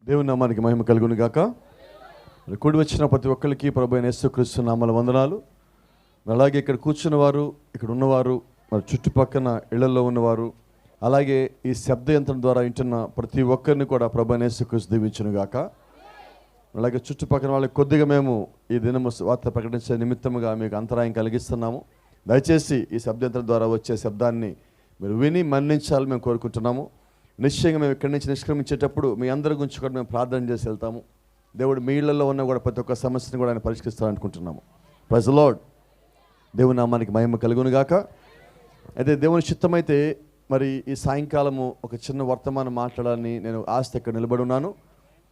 దేవుని నామానికి మహిమ కలుగును గాక. కూడి వచ్చిన ప్రతి ఒక్కరికి ప్రభువైన యేసుక్రీస్తు నామమున వందనాలు. అలాగే ఇక్కడ కూర్చున్న వారు, ఇక్కడ ఉన్నవారు, మరి చుట్టుపక్కన ఇళ్లలో ఉన్నవారు, అలాగే ఈ శబ్ద యంత్రం ద్వారా వింటున్న ప్రతి ఒక్కరిని కూడా ప్రభువైన యేసుక్రీస్తు దీవించును గాక. అలాగే చుట్టుపక్కల వాళ్ళకి కొద్దిగా మేము ఈ దినము వార్త ప్రకటించే నిమిత్తముగా మీకు అంతరాయం కలిగిస్తున్నాము. దయచేసి ఈ శబ్ద యంత్రం ద్వారా వచ్చే శబ్దాన్ని మీరు విని మన్నించాలని మేము కోరుకుంటున్నాము. నిశ్చయంగా మేము ఇక్కడి నుంచి నిష్క్రమించేటప్పుడు మీ అందరి గురించి కూడా మేము ప్రార్థన చేసి వెళ్తాము. దేవుడు మీ ఇళ్లలో ఉన్న కూడా ప్రతి ఒక్క సమస్యను కూడా ఆయన పరిష్కరిస్తారనుకుంటున్నాము. Praise the lord. దేవుని నామానికి మహిమ కలుగును గాక. అయితే దేవుని చిత్తమైతే మరి ఈ సాయంకాలము ఒక చిన్న వర్తమానం మాట్లాడాలని నేను ఆస్తి ఇక్కడ నిలబడి ఉన్నాను.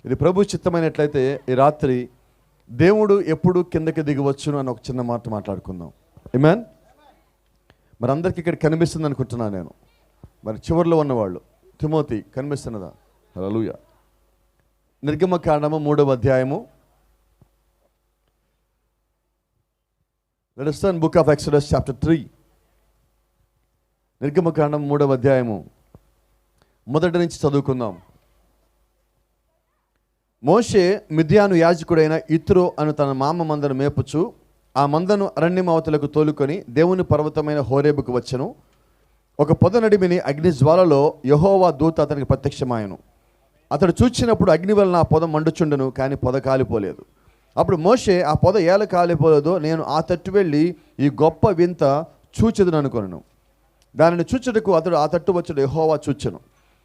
ఇది ప్రభు చిత్తమైనట్లయితే ఈ రాత్రి దేవుడు ఎప్పుడు కిందకి దిగవచ్చును అని ఒక చిన్న మాట మాట్లాడుకుందాం. ఆమేన్. మరి అందరికీ ఇక్కడ కనిపిస్తుంది అనుకుంటున్నాను నేను. మరి చివరిలో ఉన్నవాళ్ళు తిమోతి కనిపిస్తున్నదా? హల్లెలూయా. నిర్గమకాండము 3వ అధ్యాయము. Let us turn book of Exodus chapter 3. నిర్గమకాండం 3వ అధ్యాయము మొదటి నుంచి చదువుకుందాం. మోషే మిద్యాను యాజకుడైన యిత్రో అను తన మామ మందను మేపుచు ఆ మందను అరణ్యమావతులకు తోలుకొని దేవుని పర్వతమైన హోరేబుకు వచ్చెను. ఒక పొద నడిమిని అగ్ని జ్వాలలో యెహోవా దూత అతనికి ప్రత్యక్షమాయెను. అతడు చూచినప్పుడు అగ్ని వలన ఆ పొద మండుచుండెను, కానీ పొద కాలిపోలేదు. అప్పుడు మోషే ఆ పొద ఏల కాలిపోలేదో నేను ఆ తట్టు వెళ్ళి ఈ గొప్ప వింత చూచెదను అనుకొనెను. దానిని చూచుటకు అతడు ఆ తట్టు వచ్చుడు యెహోవా చూచెను.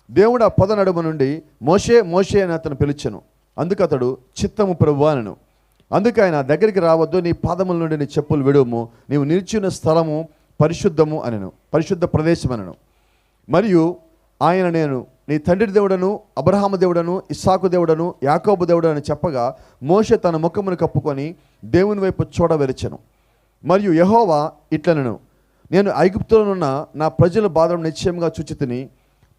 దేవుడు ఆ పొద నడుము నుండి మోషే మోషే అని అతను పిలిచెను. అందుకు అతడు చిత్తము ప్రభువా అనెను. అందుకు ఆయన దగ్గరికి రావద్దు, నీ పాదముల నుండి నీ చెప్పులు విడుము, నీవు నిలిచిన స్థలము పరిశుద్ధము అనెను, పరిశుద్ధ ప్రదేశం అనెను. మరియు ఆయన నేను నీ తండ్రి దేవుడను, అబ్రహాము దేవుడను, ఇస్సాకు దేవుడను, యాకోబు దేవుడను అని చెప్పగా మోషే తన ముఖమును కప్పుకొని దేవుని వైపు చూడవెరచెను. మరియు యెహోవా ఇట్లనెను, నేను ఐగుప్తులోనున్న నా ప్రజల బాధను నిశ్చయంగా చూచితిని.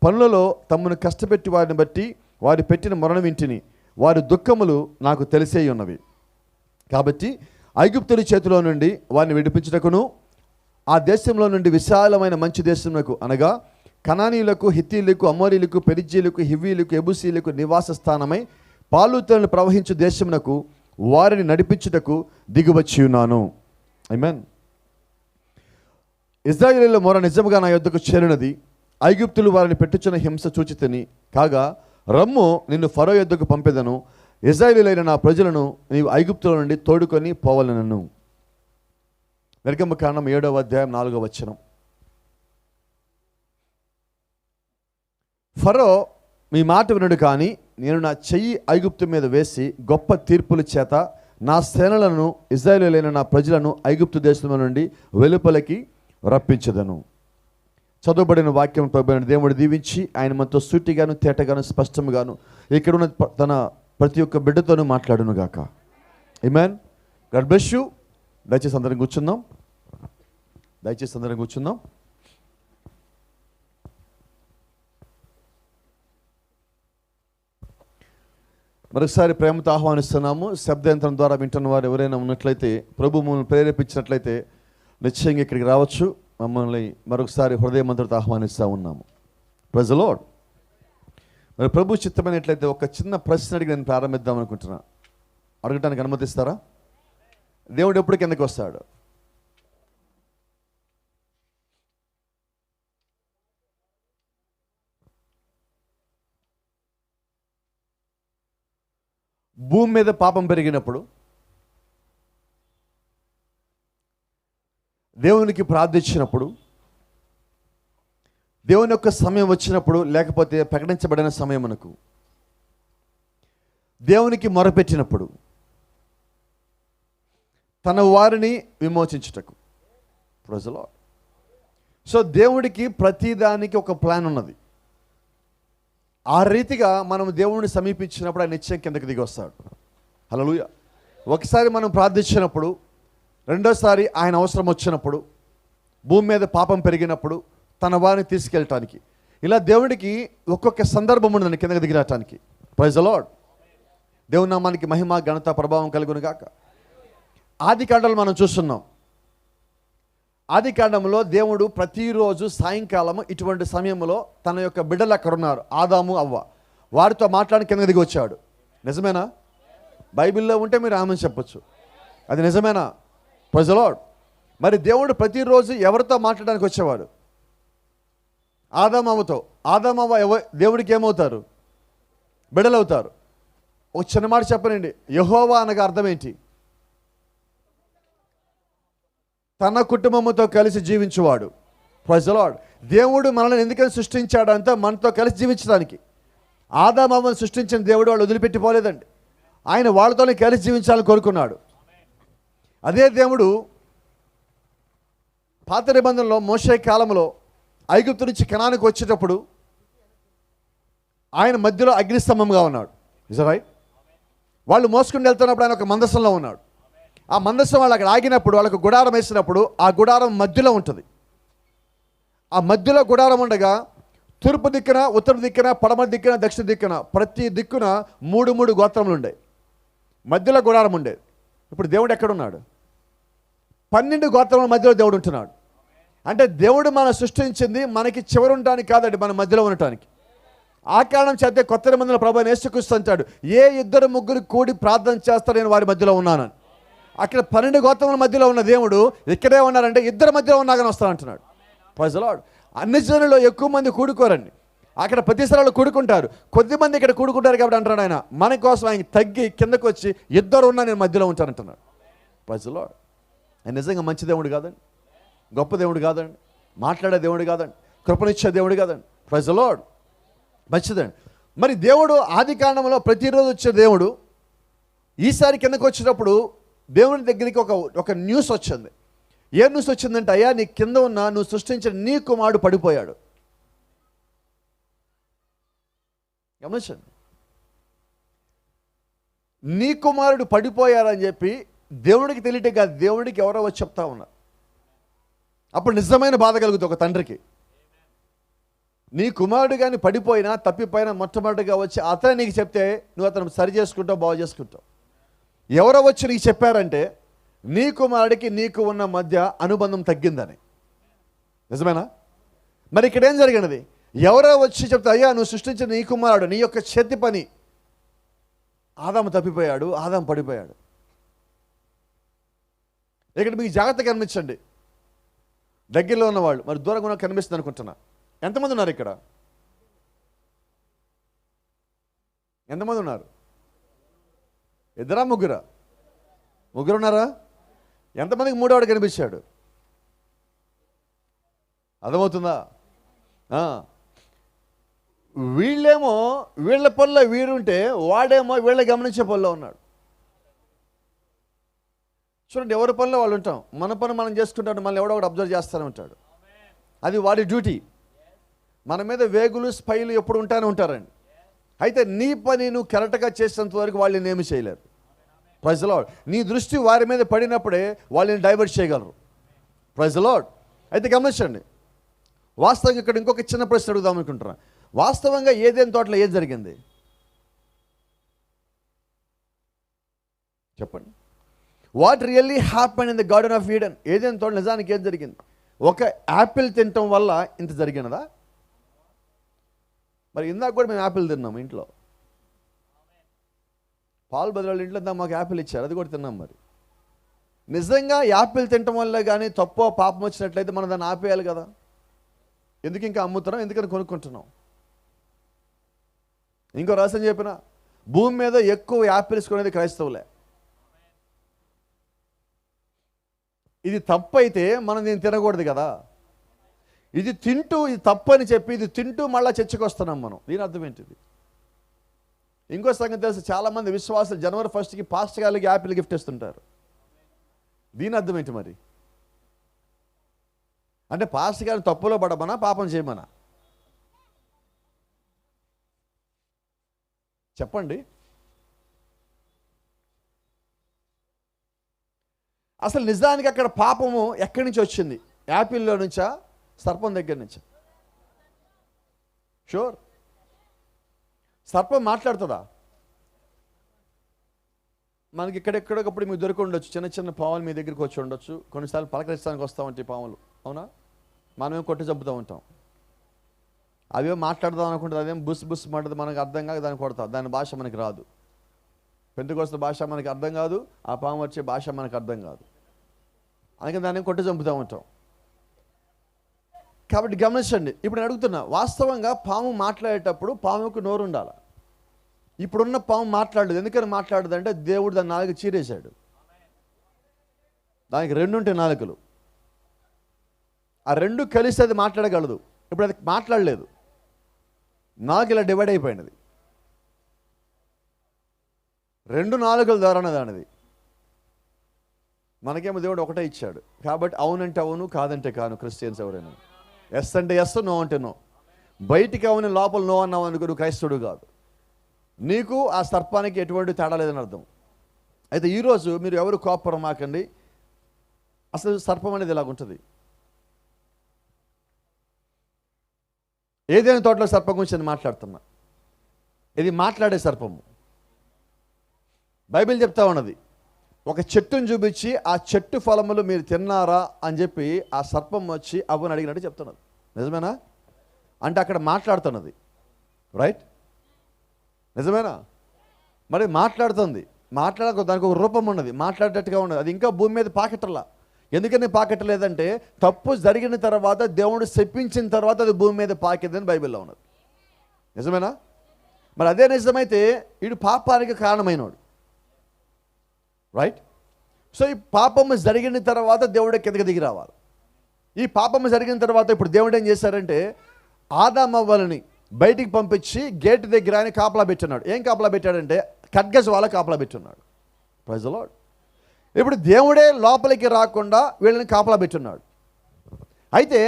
పనులలో తమను కష్టపెట్టి వారిని బట్టి వారి పెట్టిన మరణ వింటిని, వారి దుఃఖములు నాకు తెలిసే ఉన్నవి. కాబట్టి ఐగుప్తుల చేతిలో నుండి వారిని విడిపించుటకును ఆ దేశంలో నుండి విశాలమైన మంచి దేశమునకు అనగా కనానీయులకు, హిత్తీయులకు, అమోరీయులకు, పెరిజ్జీయులకు, హివ్వీయులకు, యెబూసీయులకు నివాస స్థానమై పాలుతలను ప్రవహించు దేశమునకు వారిని నడిపించుటకు దిగివచ్చి ఉన్నాను. ఆమేన్. ఇశ్రాయేలీయుల మొర నిజముగా నా యొద్దకు చేరినది. ఐగుప్తులు వారిని పెట్టుచున్న హింస చూచితిని. కాగా రమ్ము, నిన్ను ఫరో యొద్దకు పంపెదను. ఇశ్రాయేలీయులైన నా ప్రజలను నీవు ఐగుప్తుల నుండి తోడుకొని పోవలెనను. నిర్గమకాండం 7వ అధ్యాయం 4వ వచనం. ఫరో మీ మాట వినడు, కానీ నేను నా చెయ్యి ఐగుప్తు మీద వేసి గొప్ప తీర్పుల చేత నా సేనలను ఇశ్రాయేలీయులైన నా ప్రజలను ఐగుప్తు దేశం నుండి వెలుపలికి రప్పించదను. చదువుబడిన వాక్యం ప్రభువైన దేవుడు దీవించి ఆయన మనతో సూటిగాను తేటగాను స్పష్టముగాను ఇక్కడున్న తన ప్రతి ఒక్క బిడ్డతోనూ మాట్లాడును గాక. ఆమేన్. God bless you. దయచేసి అందరం కూర్చుందాం. మరొకసారి ప్రేమతో ఆహ్వానిస్తున్నాము. శబ్ద యంత్రం ద్వారా వింటున్న వారు ఎవరైనా ఉన్నట్లయితే, ప్రభు మమ్మల్ని ప్రేరేపించినట్లయితే నిశ్చయంగా ఇక్కడికి రావచ్చు. మమ్మల్ని మరొకసారి హృదయమంతటితో ఆహ్వానిస్తూ ఉన్నాము. Praise the lord. మరి ప్రభు చిత్తమైనట్లయితే ఒక చిన్న ప్రశ్న అడిగి నేను ప్రారంభిద్దాం అనుకుంటున్నా. అడగటానికి అనుమతిస్తారా? దేవుడు ఎప్పుడు కిందకి వస్తాడు? భూమి మీద పాపం పెరిగినప్పుడు, దేవునికి ప్రార్థించినప్పుడు, దేవుని యొక్క సమయం వచ్చినప్పుడు, లేకపోతే ప్రకటించబడిన సమయమునకు దేవునికి మొరపెట్టినప్పుడు తన వారిని విమోచించుటకు. Praise the Lord. సో దేవుడికి ప్రతిదానికి ఒక ప్లాన్ ఉన్నది. ఆ రీతిగా మనం దేవుడిని సమీపించినప్పుడు ఆయన నిశ్చయం కిందకి దిగి వస్తాడు. హల్లెలూయా. ఒకసారి మనం ప్రార్థించినప్పుడు, రెండోసారి ఆయన అవసరం వచ్చినప్పుడు, భూమి మీద పాపం పెరిగినప్పుడు తన వారిని తీసుకెళ్ళటానికి, ఇలా దేవుడికి ఒక్కొక్క సందర్భం ఉందని కిందకి దిగిరటానికి. Praise the lord. దేవుని నామానికి మహిమ ఘనత ప్రభావం కలుగును గాక. ఆది కాండంలో మనం చూస్తున్నాం. ఆది కాండంలో దేవుడు ప్రతిరోజు సాయంకాలము ఇటువంటి సమయంలో తన యొక్క బిడ్డలు అక్కడ ఉన్నారు, ఆదాము అవ్వ. వారితో మాట్లాడి కింద దిగి వచ్చాడు. నిజమేనా? బైబిల్లో ఉంటే మీరు ఆమె చెప్పొచ్చు. అది నిజమేనా? Praise the lord. మరి దేవుడు ప్రతిరోజు ఎవరితో మాట్లాడడానికి వచ్చేవాడు? ఆదామవ్వతో. ఆదామవ్వ దేవుడికి ఏమవుతారు? బిడలవుతారు. ఒక చిన్న మాట చెప్పనండి, యెహోవా అనగా అర్థం ఏంటి? తన కుటుంబంతో కలిసి జీవించువాడు. Praise the lord. దేవుడు మనల్ని ఎందుకని సృష్టించాడంటే మనతో కలిసి జీవించడానికి. ఆదామవ్వను సృష్టించిన దేవుడు వాళ్ళు వదిలిపెట్టిపోలేదండి. ఆయన వాళ్ళతోనే కలిసి జీవించాలని కోరుకున్నాడు. అదే దేవుడు పాత నిబంధనలో మోషే కాలంలో ఐగుప్తు నుంచి కనానికి వచ్చేటప్పుడు ఆయన మధ్యలో అగ్నిస్తంభంగా ఉన్నాడు. Is right? వాళ్ళు మోసుకుని వెళ్తున్నప్పుడు ఆయన ఒక మందసంలో ఉన్నాడు. ఆ మందసం వాళ్ళు అక్కడ ఆగినప్పుడు వాళ్ళకు గుడారం వేసినప్పుడు ఆ గుడారం మధ్యలో ఉంటుంది. ఆ మధ్యలో గుడారం ఉండగా తూర్పు దిక్కున, ఉత్తర దిక్కున, పడమర దిక్కున, దక్షిణ దిక్కున ప్రతి దిక్కున 3 గోత్రములు ఉండే. మధ్యలో గుడారం ఉండేది. ఇప్పుడు దేవుడు ఎక్కడున్నాడు? 12 గోత్రముల మధ్యలో దేవుడు ఉంటున్నాడు. అంటే దేవుడు మనం సృష్టించింది మనకి చివరి ఉండటానికి కాదండి, మన మధ్యలో ఉండటానికి. ఆ కారణం చేస్తే కొత్త నిబంధనలో ప్రభువైన యేసుక్రీస్తు అంటాడు, ఏ 2-3 కూడి ప్రార్థన చేస్తారు నేను వారి మధ్యలో ఉన్నానని. అక్కడ 12 గోత్రముల మధ్యలో ఉన్న దేవుడు ఇక్కడే ఉన్నారంటే 2 మధ్యలో ఉన్నా కానీ వస్తానంటున్నాడు. Praise the lord. అన్ని జనుల్లో ఎక్కువ మంది కూడుకోరండి. అక్కడ ప్రతిసారాలు కూడుకుంటారు, కొద్దిమంది ఇక్కడ కూడుకుంటారు కాబట్టి అంటాడు ఆయన మన కోసం ఆయన తగ్గి కిందకు వచ్చి 2 ఉన్నా నేను మధ్యలో ఉంటానంటున్నాడు. Praise the lord. ఆయన నిజంగా మంచి దేవుడు కాదండి, గొప్ప దేవుడు కాదండి, మాట్లాడే దేవుడు కాదండి, కృపనిచ్చే దేవుడు కాదండి. Praise the lord. మంచిదండి. మరి దేవుడు ఆది కాండంలో ప్రతిరోజు వచ్చే దేవుడు ఈసారి కిందకు వచ్చినప్పుడు దేవుని దగ్గరికి ఒక న్యూస్ వచ్చింది. ఏ న్యూస్ వచ్చిందంటే, అయ్యా నీ కింద ఉన్న నువ్వు సృష్టించిన నీ కుమారుడు పడిపోయాడు. గమనించండి, నీ కుమారుడు పడిపోయారని చెప్పి దేవుడికి తెలియటే కాదు, దేవుడికి ఎవరో వచ్చి చెప్తా ఉన్నారు. అప్పుడు నిజమైన బాధ కలుగుతుంది ఒక తండ్రికి. నీ కుమారుడు కానీ పడిపోయినా తప్పిపోయినా మొట్టమొదటిగా వచ్చి అతను నీకు చెప్తే నువ్వు అతను సరి చేసుకుంటావు, బాగు చేసుకుంటావు. ఎవరో వచ్చి నీకు చెప్పారంటే నీ కుమారుడికి నీకు ఉన్న మధ్య అనుబంధం తగ్గిందని. నిజమేనా? మరి ఇక్కడ ఏం జరిగినది? ఎవరో వచ్చి చెప్తే అయ్యా నువ్వు సృష్టించిన నీ కుమారుడు, నీ యొక్క చేతి పని, ఆదాము తప్పిపోయాడు, ఆదాము పడిపోయాడు. ఇక్కడ మీకు జాగ్రత్తగా కనిపించండి. దగ్గరలో ఉన్నవాళ్ళు, మరి దూరంగా ఉన్న కనిపిస్తుంది అనుకుంటున్నా. ఎంతమంది ఉన్నారు ఇక్కడ? ఎంతమంది ఉన్నారు? 2 ముగ్గురా? 3 ఉన్నారా? ఎంతమందికి 3వాడు కనిపించాడు? అర్థమవుతుందా? వీళ్ళేమో వీళ్ళ పనిలో వీరుంటే వాడేమో వీళ్ళ గమనించే పనిలో ఉన్నాడు. చూడండి, ఎవరి పనిలో వాళ్ళు ఉంటాం, మన పని మనం చేసుకుంటాడు, మళ్ళీ ఎవడో ఒకటి అబ్జర్వ్ చేస్తూనే ఉంటాడు. అది వాడి డ్యూటీ. మన మీద వేగులు స్పైలు ఎప్పుడు ఉంటానే ఉంటారండి. అయితే నీ పని నువ్వు కరెక్ట్గా చేసేంత వరకు వాళ్ళని ఏమి చేయలేరు. Praise the lord. నీ దృష్టి వారి మీద పడినప్పుడే వాళ్ళని డైవర్ట్ చేయగలరు. Praise the lord. అయితే గమనించండి, వాస్తవంగా ఇక్కడ ఇంకొక చిన్న ప్రశ్న అడుగుదాం అనుకుంటున్నా. వాస్తవంగా ఏదైనా తోటలో ఏది జరిగింది చెప్పండి? What really happen in the garden of Eden? ఏదైనా తోట నిజానికి ఏది జరిగింది? ఒక యాపిల్ తినటం వల్ల ఇంత జరిగినదా? మరి ఇందాక కూడా మేము యాపిల్ తిన్నాం ఇంట్లో. పాలు బదులు ఇంట్లో మాకు యాపిల్ ఇచ్చారు, అది కూడా తిన్నాం. మరి నిజంగా యాపిల్ తినటం వల్ల కానీ తప్పో పాపం వచ్చినట్లయితే మనం దాన్ని ఆపేయాలి కదా. ఎందుకు ఇంకా అమ్ముతున్నాం, ఎందుకని కొనుక్కుంటున్నాం? ఇంకో రహస్యం చెప్పిన, భూమి మీద ఎక్కువ యాపిల్స్ కొనేది క్రైస్తవులే. ఇది తప్పు అయితే మనం దీన్ని తినకూడదు కదా. ఇది తింటూ ఇది తప్పు అని చెప్పి ఇది తింటూ మళ్ళీ చర్చకు వస్తున్నాం మనం. దీని అర్థం ఏంటిది? ఇంకో సంగతి తెలుసు, చాలామంది విశ్వాసులు జనవరి 1కి పాస్టర్ గారికి యాపిల్ గిఫ్ట్ ఇస్తుంటారు. దీని అర్థం ఏంటి మరి? అంటే పాస్టర్ గారిని తప్పులో పడమనా, పాపం చేయమనా? చెప్పండి. అసలు నిజానికి అక్కడ పాపము ఎక్కడి నుంచి వచ్చింది? యాపిల్లో నుంచా, సర్పం దగ్గర నుంచా? షూర్. సర్పం మాట్లాడుతుందా? మనకి ఇక్కడెక్కడొకప్పుడు మీకు దొరికి ఉండొచ్చు, చిన్న చిన్న పాములు మీ దగ్గరికి వచ్చి ఉండొచ్చు. కొన్నిసార్లు పలకరించడానికి వస్తూ ఉంటాయి పాములు, అవునా? మనమే కొట్టి చంపుతూ ఉంటాం. అవే మాట్లాడదాం అనుకుంటుంది, అదేం బుస్ బుస్ మాట్లాడదు, మనకు అర్థం కాదు, దాన్ని కొడతాం, దాని భాష మనకి రాదు. పెంతెకోస్తు భాష మనకి అర్థం కాదు, ఆ పాము వచ్చే భాష మనకు అర్థం కాదు, అందుకని దాన్ని కొట్టి చంపుతూ ఉంటాం. కాబట్టి గమనించండి, ఇప్పుడు నేను అడుగుతున్నా, వాస్తవంగా పాము మాట్లాడేటప్పుడు పాముకు నోరు ఉండాలి. ఇప్పుడున్న పాము మాట్లాడలేదు. ఎందుకని మాట్లాడదు అంటే దేవుడు దాని నాలుగు చీరేశాడు. దానికి 2 ఉంటాయి నాలుకలు, ఆ 2 కలిసి అది మాట్లాడగలదు. ఇప్పుడు అది మాట్లాడలేదు, నాలుగు ఇలా డివైడ్ అయిపోయినది, 2 నాలుకల ద్వారానే దానిది. మనకేమో దేవుడు ఒకటే ఇచ్చాడు. కాబట్టి అవునంటే అవును, కాదంటే కాను. క్రిస్టియన్స్ ఎవరైనా ఎస్ అంటే ఎస్, నో అంటే నో. బయటికి అవును, లోపల నో అన్నావు అనుకో, నువ్వు క్రైస్తవుడు కాదు. నీకు ఆ సర్పానికి ఎటువంటి తేడా లేదని అర్థం. అయితే ఈరోజు మీరు ఎవరు కోపరమాకండి. అసలు సర్పం అనేది ఇలాగుంటుంది. ఏదైనా తోటలో సర్పం గురించి నేను మాట్లాడుతున్నా. ఇది మాట్లాడే సర్పము. బైబిల్ చెప్తా ఉన్నది, ఒక చెట్టును చూపించి ఆ చెట్టు ఫలములు మీరు తిన్నారా అని చెప్పి ఆ సర్పం వచ్చి అవ్వని అడిగినట్టు చెప్తున్నది. నిజమేనా? అంటే అక్కడ మాట్లాడుతున్నది. రైట్? నిజమేనా? మరి మాట్లాడుతుంది. దానికి ఒక రూపం ఉన్నది, మాట్లాడేటట్టుగా ఉన్నది. అది ఇంకా భూమి మీద పాకెట్టలా. ఎందుకని పాకెట్టలేదంటే తప్పు జరిగిన తర్వాత, దేవుడు శపించిన తర్వాత అది భూమి మీద పాకిందని బైబిల్లో ఉన్నది. నిజమేనా? మరి అదే నిజమైతే వీడు పాపానికి కారణమైనవాడు. రైట్? సో ఈ పాపము జరిగిన తర్వాత దేవుడు కిందకి దిగి రావాలి. ఈ పాపము జరిగిన తర్వాత ఇప్పుడు దేవుడు ఏం చేశారంటే ఆదామవ్వలని బయటికి పంపించి గేట్ దగ్గర ఆయన కాపలా పెట్టున్నాడు. ఏం కాపలా పెట్టాడంటే ఖడ్గజ వాళ్ళ కాపలా పెట్టున్నాడు. Praise the lord. ఇప్పుడు దేవుడే లోపలికి రాకుండా వీళ్ళని కాపలా పెట్టున్నాడు. అయితే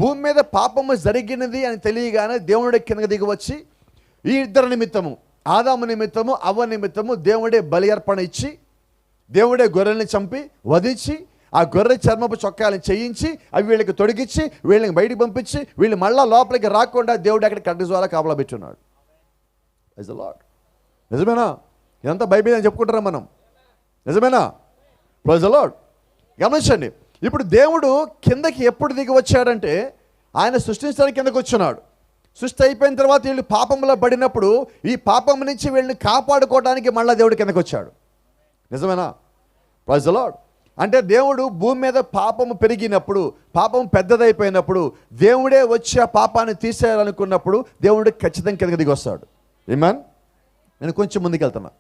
భూమి మీద పాపము జరిగినది అని తెలియగానే దేవుడే కిందకి దిగి వచ్చి ఈ ఇద్దరు నిమిత్తము, ఆదాము నిమిత్తము అవ్వ నిమిత్తము దేవుడే బలి అర్పణ ఇచ్చి, దేవుడే గొర్రెల్ని చంపి వధించి ఆ గొర్రె చర్మపు చొక్కాలను చేయించి అవి వీళ్ళకి తొడిగించి వీళ్ళని బయటికి పంపించి వీళ్ళు మళ్ళా లోపలికి రాకుండా దేవుడు అక్కడ ఖడ్గజ వాళ్ళ కాపలా పెట్టున్నాడు. Praise the lord. నిజమేనా? ఇదంతా బైబిల్ అని చెప్పుకుంటారా మనం? నిజమేనా? Praise the lord. గమనించండి, ఇప్పుడు దేవుడు కిందకి ఎప్పుడు దిగి వచ్చాడంటే ఆయన సృష్టించడానికి కిందకి వచ్చున్నాడు. సృష్టి అయిపోయిన తర్వాత వీళ్ళు పాపంలో పడినప్పుడు ఈ పాపం నుంచి వీళ్ళని కాపాడుకోవడానికి మళ్ళీ దేవుడు కిందకి వచ్చాడు. నిజమేనా? Praise the lord. అంటే దేవుడు భూమి మీద పాపము పెరిగినప్పుడు, పాపం పెద్దదైపోయినప్పుడు దేవుడే వచ్చి ఆ పాపాన్ని తీసేయాలనుకున్నప్పుడు దేవుడు ఖచ్చితంగా కిందకి దిగి వస్తాడు. ఆమేన్. నేను కొంచెం ముందుకు వెళ్తున్నా.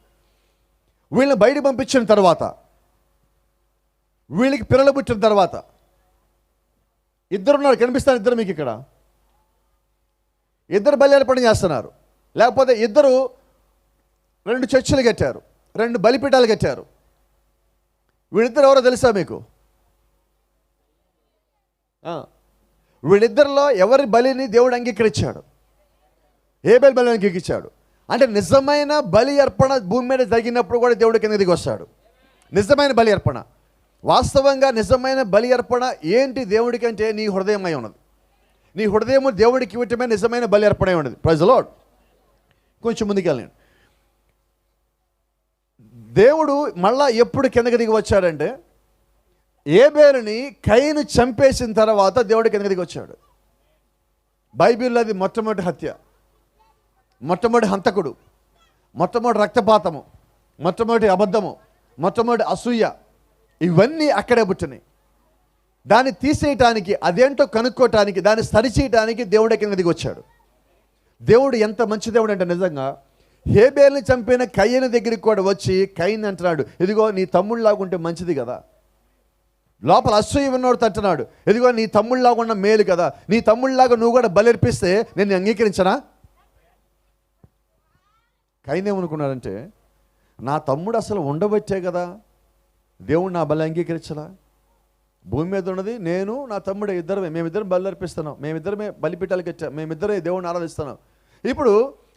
వీళ్ళని బయట పంపించిన తర్వాత, వీళ్ళకి పిల్లలు పుట్టిన తర్వాత ఇద్దరున్నారు, కనిపిస్తారు ఇద్దరు మీకు ఇక్కడ. ఇద్దరు బలి అర్పణ చేస్తున్నారు. లేకపోతే ఇద్దరు 2 చర్చిలు కట్టారు, 2 బలిపీఠాలు కట్టారు. వీళ్ళిద్దరు ఎవరో తెలుసా మీకు? వీళ్ళిద్దరిలో ఎవరి బలిని దేవుడు అంగీకరించాడు? హేబెల్ బలి అంగీకరించాడు. అంటే నిజమైన బలి అర్పణ భూమి మీద జరిగినప్పుడు కూడా దేవుడు కింద దిగి వస్తాడు. నిజమైన బలి అర్పణ, వాస్తవంగా నిజమైన బలి అర్పణ ఏంటి దేవుడికి అంటే నీ హృదయం అయి ఉన్నది. నీ హృదయము దేవుడికి ఇవ్వటమే నిజమైన బలి అర్పణ అయి ఉన్నది. Praise the lord. కొంచెం ముందుకు వెళ్ళండి. దేవుడు మళ్ళా ఎప్పుడు కిందకి దిగి వచ్చాడంటే ఏబేలుని కయీను చంపేసిన తర్వాత దేవుడు కిందకి దిగి వచ్చాడు. బైబిల్లో అది మొట్టమొదటి హత్య, మొట్టమొదటి హంతకుడు, మొట్టమొదటి రక్తపాతము, మొట్టమొదటి అబద్ధము, మొట్టమొదటి అసూయ, ఇవన్నీ అక్కడే పుట్టినాయి. దాన్ని తీసేయటానికి, అదేంటో కనుక్కోవటానికి, దాన్ని సరిచేయటానికి దేవుడే కింద దిగి వచ్చాడు. దేవుడు ఎంత మంచి దేవుడు అంటే నిజంగా హేబేల్ని చంపిన కయీను దగ్గరికి కూడా వచ్చి కయీన్ అంటున్నాడు, ఇదిగో నీ తమ్ముళ్ళలాగా ఉంటే మంచిది కదా. లోపల అసూయ ఉన్నోడు అంటున్నాడు, ఇదిగో నీ తమ్ముళ్ళలాగా ఉన్న మేలు కదా, నీ తమ్ముళ్ళలాగా నువ్వు కూడా బలిర్పిస్తే నేను అంగీకరించనా? కయీన్ ఏమనుకున్నాడంటే నా తమ్ముడు అసలు ఉండబట్టే కదా దేవుడు నా బలి అంగీకరించలా. భూమి మీద ఉన్నది నేను నా తమ్ముడు ఇద్దరమే, మేమిద్దరం బలి అర్పిస్తున్నాం, మేమిద్దరమే బలిపీఠాలు కట్టాం, మేమిద్దరే దేవుడిని ఆరాధిస్తున్నాం. ఇప్పుడు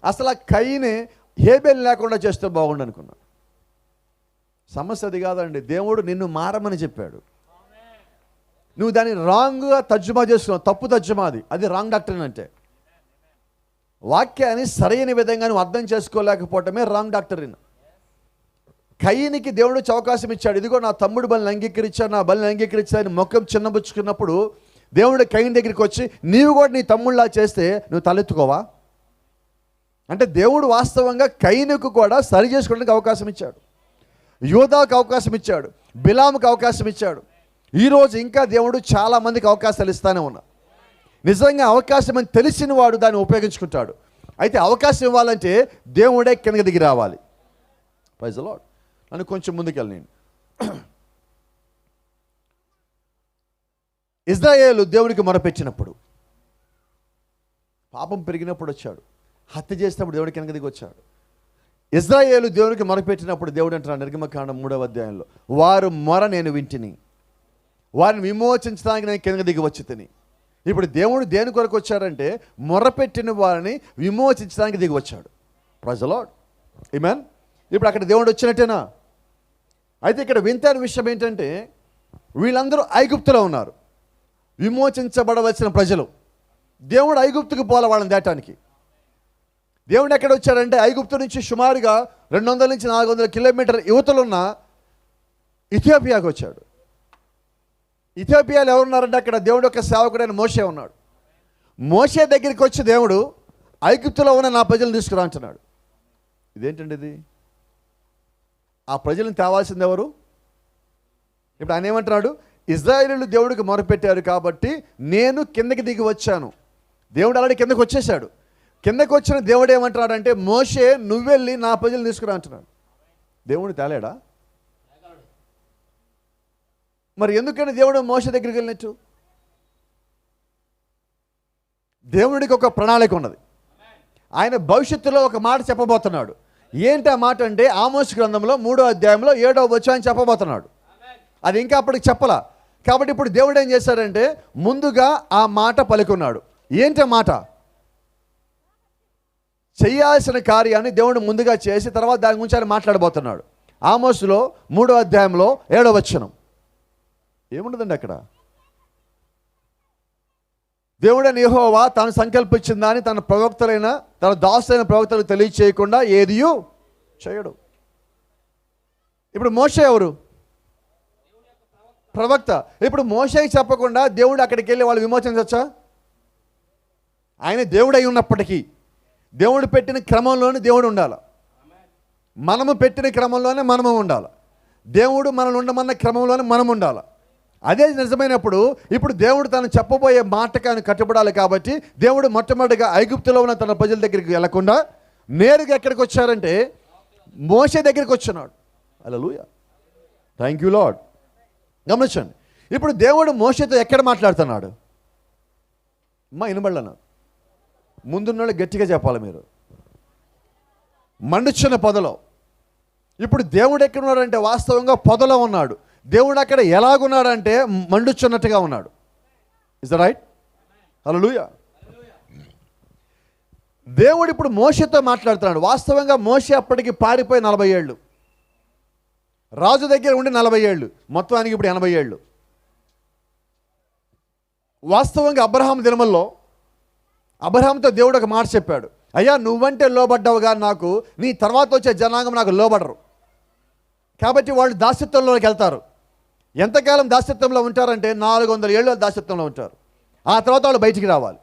అసలు ఆ కయీనే హేబెల్ లేకుండా చేస్తే బాగుండు అనుకున్నా. సమస్య అది కాదండి. దేవుడు నిన్ను మారమని చెప్పాడు, నువ్వు దాన్ని రాంగ్గా తర్జుమా చేసుకున్నావు. తప్పు తర్జుమా, అది రాంగ్ డాక్టరీన్. అంటే వాక్యాన్ని సరైన విధంగా నువ్వు అర్థం చేసుకోలేకపోవటమే రాంగ్ డాక్టరీన్. కయీనికి దేవుడు అవకాశం ఇచ్చాడు, ఇదిగో నా తమ్ముడు బలిని అంగీకరించాడు, నా బలిని అంగీకరించాడని ముఖం చిన్నబుచ్చుకున్నప్పుడు దేవుడు కయీను దగ్గరికి వచ్చి నీవు కూడా నీ తమ్ముళ్ళలా చేస్తే నువ్వు తలెత్తుకోవా? అంటే దేవుడు వాస్తవంగా కయీనుకు కూడా సరి చేసుకోవడానికి అవకాశం ఇచ్చాడు, యోధాకు అవకాశం ఇచ్చాడు, బిలాముకు అవకాశం ఇచ్చాడు. ఈరోజు ఇంకా దేవుడు చాలామందికి అవకాశాలు ఇస్తానే ఉన్నాడు. నిజంగా అవకాశం అని తెలిసిన వాడు దాన్ని ఉపయోగించుకుంటాడు. అయితే అవకాశం ఇవ్వాలంటే దేవుడే కిందకి దిగి రావాలి. Praise the lord. నన్ను కొంచెం ముందుకెళ్ళండి. ఇజ్రాయేలు దేవుడికి మొరపెట్టినప్పుడు, పాపం పెరిగినప్పుడు వచ్చాడు, హత్య చేసినప్పుడు దేవుడికి కిందకి దిగి వచ్చాడు. ఇజ్రాయేలు దేవునికి మొరపెట్టినప్పుడు దేవుడు అంటున్నాడు నిర్గమకాండం 3వ అధ్యాయంలో, వారు మొర నేను వింటిని, వారిని విమోచించడానికి నేను కిందకి దిగి వచ్చి తిని. ఇప్పుడు దేవుడు దేని కొరకు వచ్చాడంటే మొరపెట్టిన వారిని విమోచించడానికి దిగి వచ్చాడు. Praise the lord. ఆమేన్. ఇప్పుడు అక్కడ దేవుడు వచ్చినట్టేనా? అయితే ఇక్కడ వింతైన విషయం ఏంటంటే వీళ్ళందరూ ఐగుప్తులో ఉన్నారు, విమోచించబడవలసిన ప్రజలు. దేవుడు ఐగుప్తుకు పోల వాళ్ళని దాటానికి. దేవుడు ఎక్కడ వచ్చాడంటే ఐగుప్తు నుంచి సుమారుగా 200 నుంచి 400 కిలోమీటర్ యువతలున్న ఇథియోపియాకు వచ్చాడు. ఇథియోపియాలో ఎవరున్నారంటే అక్కడ దేవుడు యొక్క సేవకుడైన మోషే ఉన్నాడు. మోషే దగ్గరికి వచ్చి దేవుడు ఐగుప్తులో ఉన్న నా ప్రజలను తీసుకురా అంటున్నాడు. ఇదేంటండి ఇది? ఆ ప్రజలను తేవాల్సింది ఎవరు? ఇప్పుడు ఆయన ఏమంటున్నాడు? ఇజ్రాయేలీయులు దేవుడికి మొరపెట్టారు కాబట్టి నేను కిందకి దిగి వచ్చాను. దేవుడు అలాగే కిందకి వచ్చేసాడు. కిందకి వచ్చిన దేవుడు ఏమంటున్నాడంటే మోషే నువ్వెళ్ళి నా ప్రజలను తీసుకురా అంటున్నాడు. దేవుడు తేలేడా? మరి ఎందుకని దేవుడు మోషే దగ్గరికి వెళ్ళినట్టు? దేవుడికి ఒక ప్రణాళిక ఉన్నది. ఆయన భవిష్యత్తులో ఒక మాట చెప్పబోతున్నాడు. ఏంటి ఆ మాట అంటే ఆమోస్ గ్రంథంలో 3వ అధ్యాయంలో 7వ వచనం చెప్పబోతున్నాడు. అది ఇంకా అప్పటికి చెప్పలా. కాబట్టి ఇప్పుడు దేవుడు ఏం చేశాడంటే ముందుగా ఆ మాట పలుకున్నాడు. ఏంటి ఆ మాట? చేయాల్సిన కార్యాన్ని దేవుడు ముందుగా చేసి తర్వాత దాని గురించి ఆయన మాట్లాడబోతున్నాడు. ఆమోసులో 3వ అధ్యాయంలో 7వ వచనం ఏముండదండి అక్కడ? దేవుడైన యెహోవా తాను సంకల్పించిన దాన్ని తన ప్రవక్తలైన తన దాసులైన ప్రవక్తలకు తెలియచేయకుండా ఏదియూ చేయడు. ఇప్పుడు మోషే ఎవరు? ప్రవక్త. ఇప్పుడు మోషేకి చెప్పకుండా దేవుడు అక్కడికి వెళ్ళి వాళ్ళు విమోచించవచ్చా? ఆయన దేవుడు అయి ఉన్నప్పటికీ దేవుడు పెట్టిన క్రమంలోనే దేవుడు ఉండాలి, మనము పెట్టిన క్రమంలోనే మనము ఉండాలి, దేవుడు మనల్ని ఉండమన్న క్రమంలోనే మనం ఉండాలి. అదే నిజమైనప్పుడు ఇప్పుడు దేవుడు తను చెప్పబోయే మాటకు ఆయన కట్టుబడాలి. కాబట్టి దేవుడు మొట్టమొదటిగా ఐగుప్తులో ఉన్న తన ప్రజల దగ్గరికి వెళ్లకుండా నేరుగా ఎక్కడికి వచ్చారంటే మోషే దగ్గరికి వచ్చున్నాడు. హల్లెలూయా, థ్యాంక్ యూ లార్డ్. గమనించండి, ఇప్పుడు దేవుడు మోషేతో ఎక్కడ మాట్లాడుతున్నాడు? వినబడలను ముందున్న గట్టిగా చెప్పాలి మీరు. మండుచున్న పొదలో. ఇప్పుడు దేవుడు ఎక్కడున్నాడంటే వాస్తవంగా పొదలో ఉన్నాడు. దేవుడు అక్కడ ఎలాగున్నాడంటే మండుచున్నట్టుగా ఉన్నాడు. Is the right? హల్లెలూయా. దేవుడు ఇప్పుడు మోషేతో మాట్లాడుతున్నాడు. వాస్తవంగా మోషే అప్పటికి పారిపోయి 40 ఏళ్ళు, రాజు దగ్గర ఉండి 40 ఏళ్ళు, మొత్తానికి ఇప్పుడు 80 ఏళ్ళు. వాస్తవంగా అబ్రహాం దినముల్లో అబ్రహాంతో దేవుడు ఒక మాట చెప్పాడు, అయ్యా నువ్వంటే లోబడ్డావుగా నాకు, నీ తర్వాత వచ్చే జనాంగం నాకు లోబడరు, కాబట్టి వాళ్ళు దాస్యత్వంలోకి వెళ్తారు. ఎంతకాలం దాస్యత్వంలో ఉంటారంటే 400 ఏళ్ళు దాస్యత్వంలో ఉంటారు. ఆ తర్వాత వాళ్ళు బయటికి రావాలి.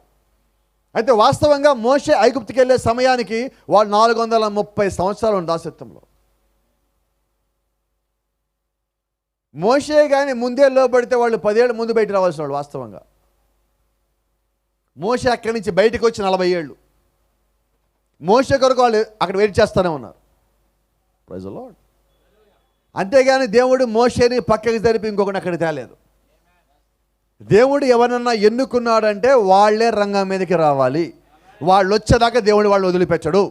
అయితే వాస్తవంగా మోషే ఐగుప్తుకి వెళ్ళే సమయానికి వాళ్ళు 430 సంవత్సరాలు దాస్యత్వంలో. మోషే కానీ ముందే లోబడితే వాళ్ళు 10 ఏళ్ళు ముందు బయట రావాల్సిన వాళ్ళు. వాస్తవంగా మోషే అక్కడి నుంచి బయటకు వచ్చి 40 ఏళ్ళు. మోషే కొరకు వాళ్ళు అక్కడ వెయిట్ చేస్తూనే ఉన్నారు. Praise the lord. అంతేగాని దేవుడు మోషేని పక్కకి జరిపి ఇంకొకటి అక్కడ తేలేదు. దేవుడు ఎవరన్నా ఎన్నుకున్నాడంటే వాళ్ళే రంగం మీదకి రావాలి. వాళ్ళు వచ్చేదాకా దేవుడు వాళ్ళు వదిలిపెట్టడు.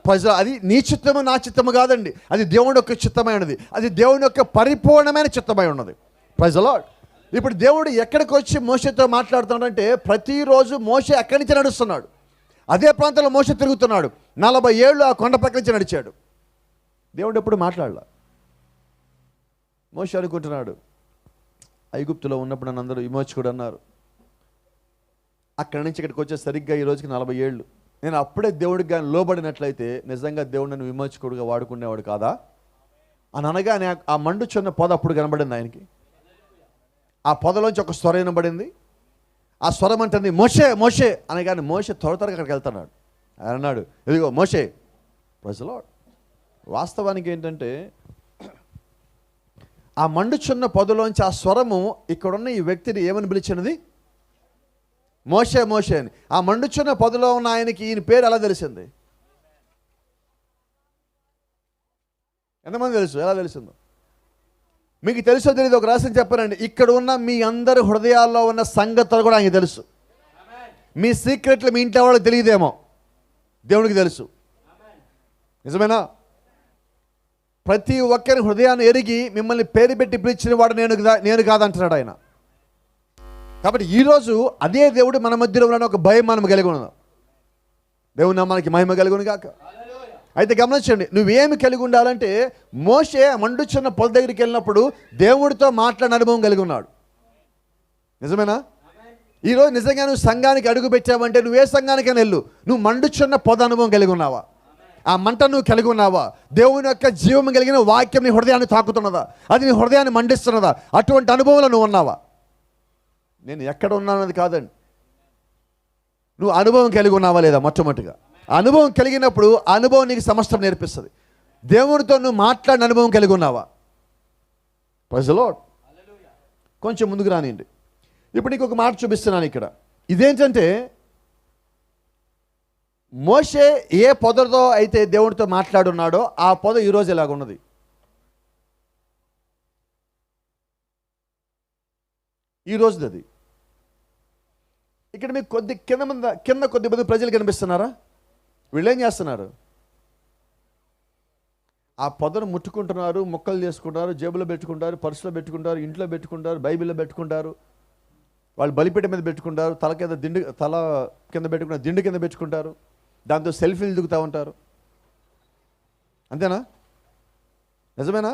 ప్రజలు అది నీ చిత్తము నా చిత్తము కాదండి, అది దేవుడి యొక్క చిత్తమైనది, అది దేవుని యొక్క పరిపూర్ణమైన చిత్తమై ఉన్నది. Praise the lord. ఇప్పుడు దేవుడు ఎక్కడికి వచ్చి మోషేతో మాట్లాడుతున్నాడంటే ప్రతిరోజు మోషే అక్కడి నుంచి నడుస్తున్నాడు. అదే ప్రాంతంలో మోషే తిరుగుతున్నాడు. 40 ఏళ్ళు ఆ కొండ పక్క నుంచి నడిచాడు. దేవుడు ఎప్పుడు మాట్లాడలా. మోషే అనుకుంటున్నాడు, ఐగుప్తులో ఉన్నప్పుడు నన్ను అందరూ విమోచకుడు అన్నారు, అక్కడి నుంచి ఇక్కడికి వచ్చే సరిగ్గా ఈ రోజుకి 40 ఏళ్ళు. నేను అప్పుడే దేవుడికి కానీ లోబడినట్లయితే నిజంగా దేవుడు నన్ను విమోచకుడుగా వాడుకునేవాడు కాదా అని అనగానే ఆ మండుచున్న పొద అప్పుడు కనబడింది ఆయనకి. ఆ పొదలోంచి ఒక స్వరం వినబడింది. ఆ స్వరం అంటుంది మోషే మోషే అనగానే మోషే త్వరగా అక్కడికి వెళ్తున్నాడు. ఆయన అన్నాడు, ఇదిగో మోషే. ప్రజలో వాస్తవానికి ఏంటంటే ఆ మండుచున్న పొదలోంచి ఆ స్వరము ఇక్కడున్న ఈ వ్యక్తిని ఏమని పిలిచినది? మోషే మోషే అని. ఆ మండుచున్న పొదలో ఉన్న ఆయనకి ఈయన పేరు ఎలా తెలిసింది? ఎంతమంది తెలుసు? ఎలా తెలిసిందో మీకు తెలుసో తెలియదు, ఒక రహస్యం చెప్పానండి. ఇక్కడ ఉన్న మీ అందరి హృదయాల్లో ఉన్న సంగతులు కూడా ఆయనకి తెలుసు. మీ సీక్రెట్లు మీ ఇంట్లో వాళ్ళకి తెలియదేమో, దేవునికి తెలుసు. నిజమేనా? ప్రతి ఒక్కరి హృదయాన్ని ఎరిగి మిమ్మల్ని పేరు పెట్టి పిలిచిన వాడు నేను కాదంటున్నాడు ఆయన. కాబట్టి ఈరోజు అదే దేవుడు మన మధ్యలో ఉన్న ఒక భయం మనం కలిగి ఉన్నాం. దేవుని నామానికి మహిమ కలుగును గాక. అయితే గమనించండి, నువ్వేమి కలిగి ఉండాలంటే మోషే మండుచున్న పొద దగ్గరికి వెళ్ళినప్పుడు దేవుడితో మాట్లాడిన అనుభవం కలిగి ఉన్నాడు. నిజమేనా? ఈరోజు నిజంగా నువ్వు సంఘానికి అడుగు పెట్టావంటే నువ్వే సంఘానికైనా వెళ్ళు, నువ్వు మండుచున్న పొద అనుభవం కలిగి ఉన్నావా? ఆ మంట నువ్వు కలిగి ఉన్నావా? దేవుని యొక్క జీవం కలిగిన వాక్యం నీ హృదయాన్ని తాకుతున్నదా? అది నీ హృదయాన్ని మండిస్తున్నదా? అటువంటి అనుభవంలో నువ్వు ఉన్నావా? నేను ఎక్కడ ఉన్నానది కాదండి, నువ్వు అనుభవం కలిగి ఉన్నావా లేదా? మొట్టమొదటిగా అనుభవం కలిగినప్పుడు అనుభవం నీకు సమస్తం నేర్పిస్తుంది. దేవునితో నువ్వు మాట్లాడిన అనుభవం కలిగి ఉన్నావా? Praise the lord. కొంచెం ముందుకు రానియండి. ఇప్పుడు నీకు ఒక మాట చూపిస్తున్నాను ఇక్కడ. ఇదేంటంటే మోషే ఏ పొదతో అయితే దేవుడితో మాట్లాడున్నాడో ఆ పొద ఈరోజు ఎలాగున్నది. ఈ రోజుది అది. ఇక్కడ మీకు కింద కొద్దిమంది ప్రజలు కనిపిస్తున్నారా? వీళ్ళు ఏం చేస్తున్నారు? ఆ పొదను ముట్టుకుంటున్నారు, మొక్కలు చేసుకుంటారు, జేబులో పెట్టుకుంటారు, పర్సులో పెట్టుకుంటారు, ఇంట్లో పెట్టుకుంటారు, బైబిల్లో పెట్టుకుంటారు, వాళ్ళు బలిపీఠం మీద పెట్టుకుంటారు, తల కింద పెట్టుకున్న దిండు కింద పెట్టుకుంటారు, దాంతో సెల్ఫీలు దిగుతూ ఉంటారు. అంతేనా? నిజమేనా?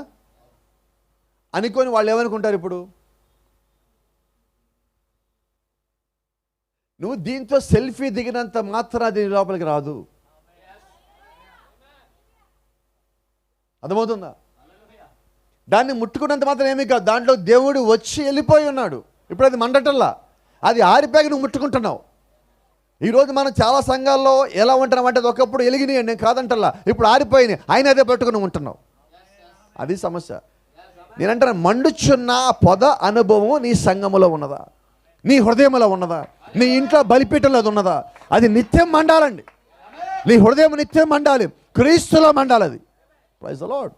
అనుకొని వాళ్ళు ఏమనుకుంటారు? ఇప్పుడు నువ్వు దీంతో సెల్ఫీ దిగినంత మాత్రం అది లోపలికి రాదు. అర్థమవుతుందా? దాన్ని ముట్టుకున్నంత మాత్రం ఏమీ కాదు, దాంట్లో దేవుడు వచ్చి వెళ్ళిపోయి ఉన్నాడు. ఇప్పుడు అది మండటల్లా, అది ఆరిపోయాక నువ్వు ముట్టుకుంటున్నావు. ఈరోజు మనం చాలా సంఘాల్లో ఎలా ఉంటున్నాం అంటే ఒకప్పుడు వెలిగినాయి, నేను కాదంటల్లా, ఇప్పుడు ఆరిపోయినాయి, ఆయన అదే పట్టుకుని ఉంటున్నావు. అది సమస్య. నేనంటాను, మండుచున్న పొద అనుభవం నీ సంఘములో ఉన్నదా? నీ హృదయంలో ఉన్నదా? నీ ఇంట్లో బలిపీఠంలో అది ఉన్నదా? అది నిత్యం మండాలండి. నీ హృదయం నిత్యం మండాలి, క్రీస్తులో మండాలి. అది ప్రైజ్ ది లార్డ్.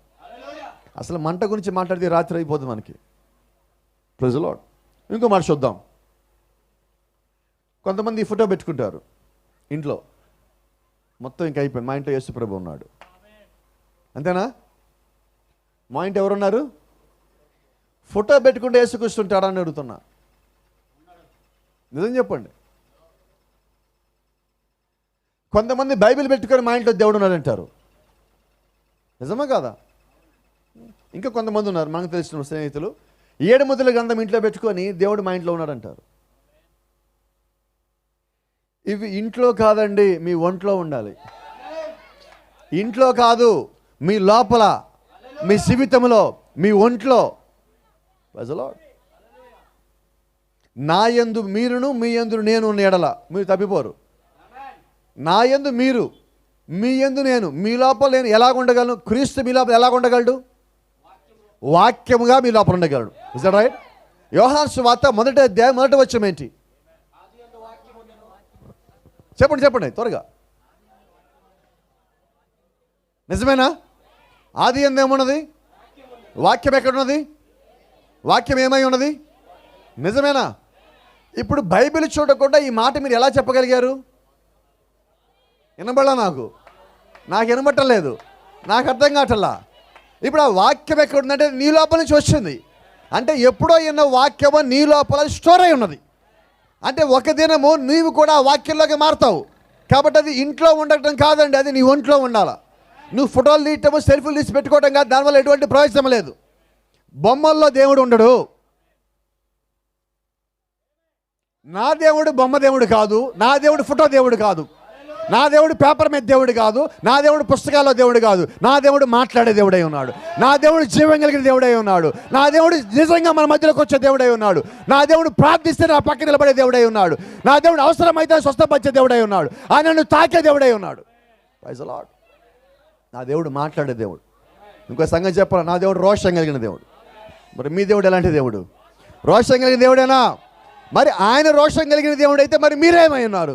అసలు మంట గురించి మాట్లాడితే రాత్రి అయిపోతుంది మనకి. Praise the lord. ఇంకో మాట చూద్దాం. కొంతమంది ఫోటో పెట్టుకుంటారు ఇంట్లో, మొత్తం ఇంకా అయిపోయింది, మా ఇంట్లో యేసు ప్రభు ఉన్నాడు, అంతేనా? మా ఇంట్లో ఎవరున్నారు? ఫోటో పెట్టుకుంటే యేసుక్రీస్తుంటాడా అని అడుగుతున్నా. నిజం చెప్పండి. కొంతమంది బైబిల్ పెట్టుకొని మా ఇంట్లో దేవుడు ఉన్నాడు అంటారు. నిజమా కాదా? ఇంకా కొంతమంది ఉన్నారు మనకు తెలిసిన స్నేహితులు, 7 ముద్రల గ్రంథం ఇంట్లో పెట్టుకొని దేవుడు మా ఇంట్లో ఉన్నాడు అంటారు. ఇవి ఇంట్లో కాదండి, మీ ఒంట్లో ఉండాలి. ఇంట్లో కాదు, మీ లోపల, మీ జీవితంలో, మీ ఒంట్లో. ప్రజలో నా యందు మీరును మీ యందు నేను ఉన్న ఎడల మీరు తప్పిపోరు. నా యందు మీరు, మీ యందు నేను, మీ లోపల నేను ఎలాగ ఉండగలను? క్రీస్తు మీ లోపల ఎలాగ ఉండగలడు? వాక్యముగా మీ లోపల ఉండగలడు. Is that right? యోహాను సువార్త మొదటి వచనం ఏంటి? చెప్పండి త్వరగా. నిజమేనా? ఆది యందు ఏమున్నది? వాక్యం ఎక్కడున్నది? వాక్యం ఏమై ఉన్నది? నిజమేనా? ఇప్పుడు బైబిల్ చూడకుండా ఈ మాట మీరు ఎలా చెప్పగలిగారు? వినబడలా, నాకు వినబట్టలేదు, నాకు అర్థం కావట్లా. ఇప్పుడు ఆ వాక్యం ఎక్కడ ఉందంటే నీ లోపల నుంచి వచ్చింది. అంటే ఎప్పుడో ఎన్నో వాక్యమో నీ లోపల స్టోర్ అయి ఉన్నది. అంటే ఒక దినము నీవు కూడా ఆ వాక్యంలోకి మారుతావు. కాబట్టి అది ఇంట్లో ఉండటం కాదండి, అది నీ ఒంట్లో ఉండాలా. నువ్వు ఫోటోలు తీయటము, సెల్ఫీలు తీసి పెట్టుకోవటం కాదు, దానివల్ల ఎటువంటి ప్రయోజనం లేదు. బొమ్మల్లో దేవుడు ఉండడు. నా దేవుడు బొమ్మ దేవుడు కాదు, నా దేవుడు ఫోటో దేవుడు కాదు. నా దేవుడు పేపర్ మీద దేవుడు కాదు, నా దేవుడు పుస్తకాల్లో దేవుడు కాదు, నా దేవుడు మాట్లాడే దేవుడై ఉన్నాడు, నా దేవుడు జీవం కలిగిన దేవుడై ఉన్నాడు, నా దేవుడు నిజంగా మన మధ్యలోకి వచ్చే దేవుడై ఉన్నాడు, నా దేవుడు ప్రార్థిస్తే నా పక్కన నిలబడే దేవుడై ఉన్నాడు, నా దేవుడు అవసరమైతే స్వస్థపరిచే దేవుడై ఉన్నాడు, ఆయన నన్ను తాకే దేవుడై ఉన్నాడు. Praise the lord. నా దేవుడు మాట్లాడే దేవుడు. ఇంకో సంగతి చెప్పాలి, నా దేవుడు రోషం కలిగిన దేవుడు. మరి మీ దేవుడు ఎలాంటి దేవుడు? రోషం కలిగిన దేవుడేనా? మరి ఆయన రోషం కలిగిన దేవుడు అయితే మరి మీరేమై ఉన్నారు?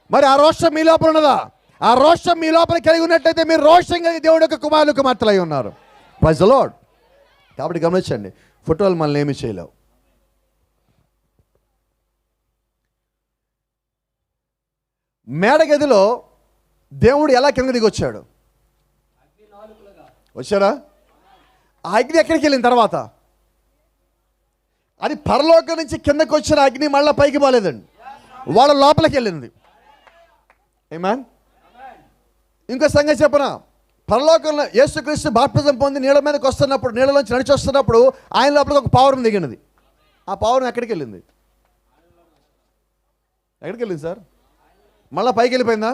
మరి ఆ రోషం మీ లోపల ఉన్నదా? ఆ రోషం మీ లోపల కలిగి ఉన్నట్లయితే మీరు రోషం కలిగి దేవుడు యొక్క కుమారులు కుమార్తెలై ఉన్నారు. Praise the lord. కాబట్టి గమనించండి, ఫోటోలు మనల్ని ఏమీ చేయలేవు. మేడగదిలో దేవుడు ఎలా కింద దిగి వచ్చాడు? వచ్చారా? ఆ అగ్ని ఎక్కడికి వెళ్ళిన తర్వాత అది పరలోకం నుంచి కిందకి వచ్చిన అగ్ని మళ్ళీ పైకి పోలేదండి, వాళ్ళ లోపలికి వెళ్ళింది. ఆమేన్. ఇంకో సంగతి చెప్పనా, పరలోకంలో యేసుక్రీస్తు బాప్తిజం పొంది నీళ్ళ మీదకి వస్తున్నప్పుడు, నీళ్ళలోంచి నడిచి వస్తున్నప్పుడు ఆయన లోపలికి ఒక పావురం దిగినది. ఆ పావురం ఎక్కడికి వెళ్ళింది? ఎక్కడికి వెళ్ళింది సార్? మళ్ళీ పైకి వెళ్ళిపోయిందా?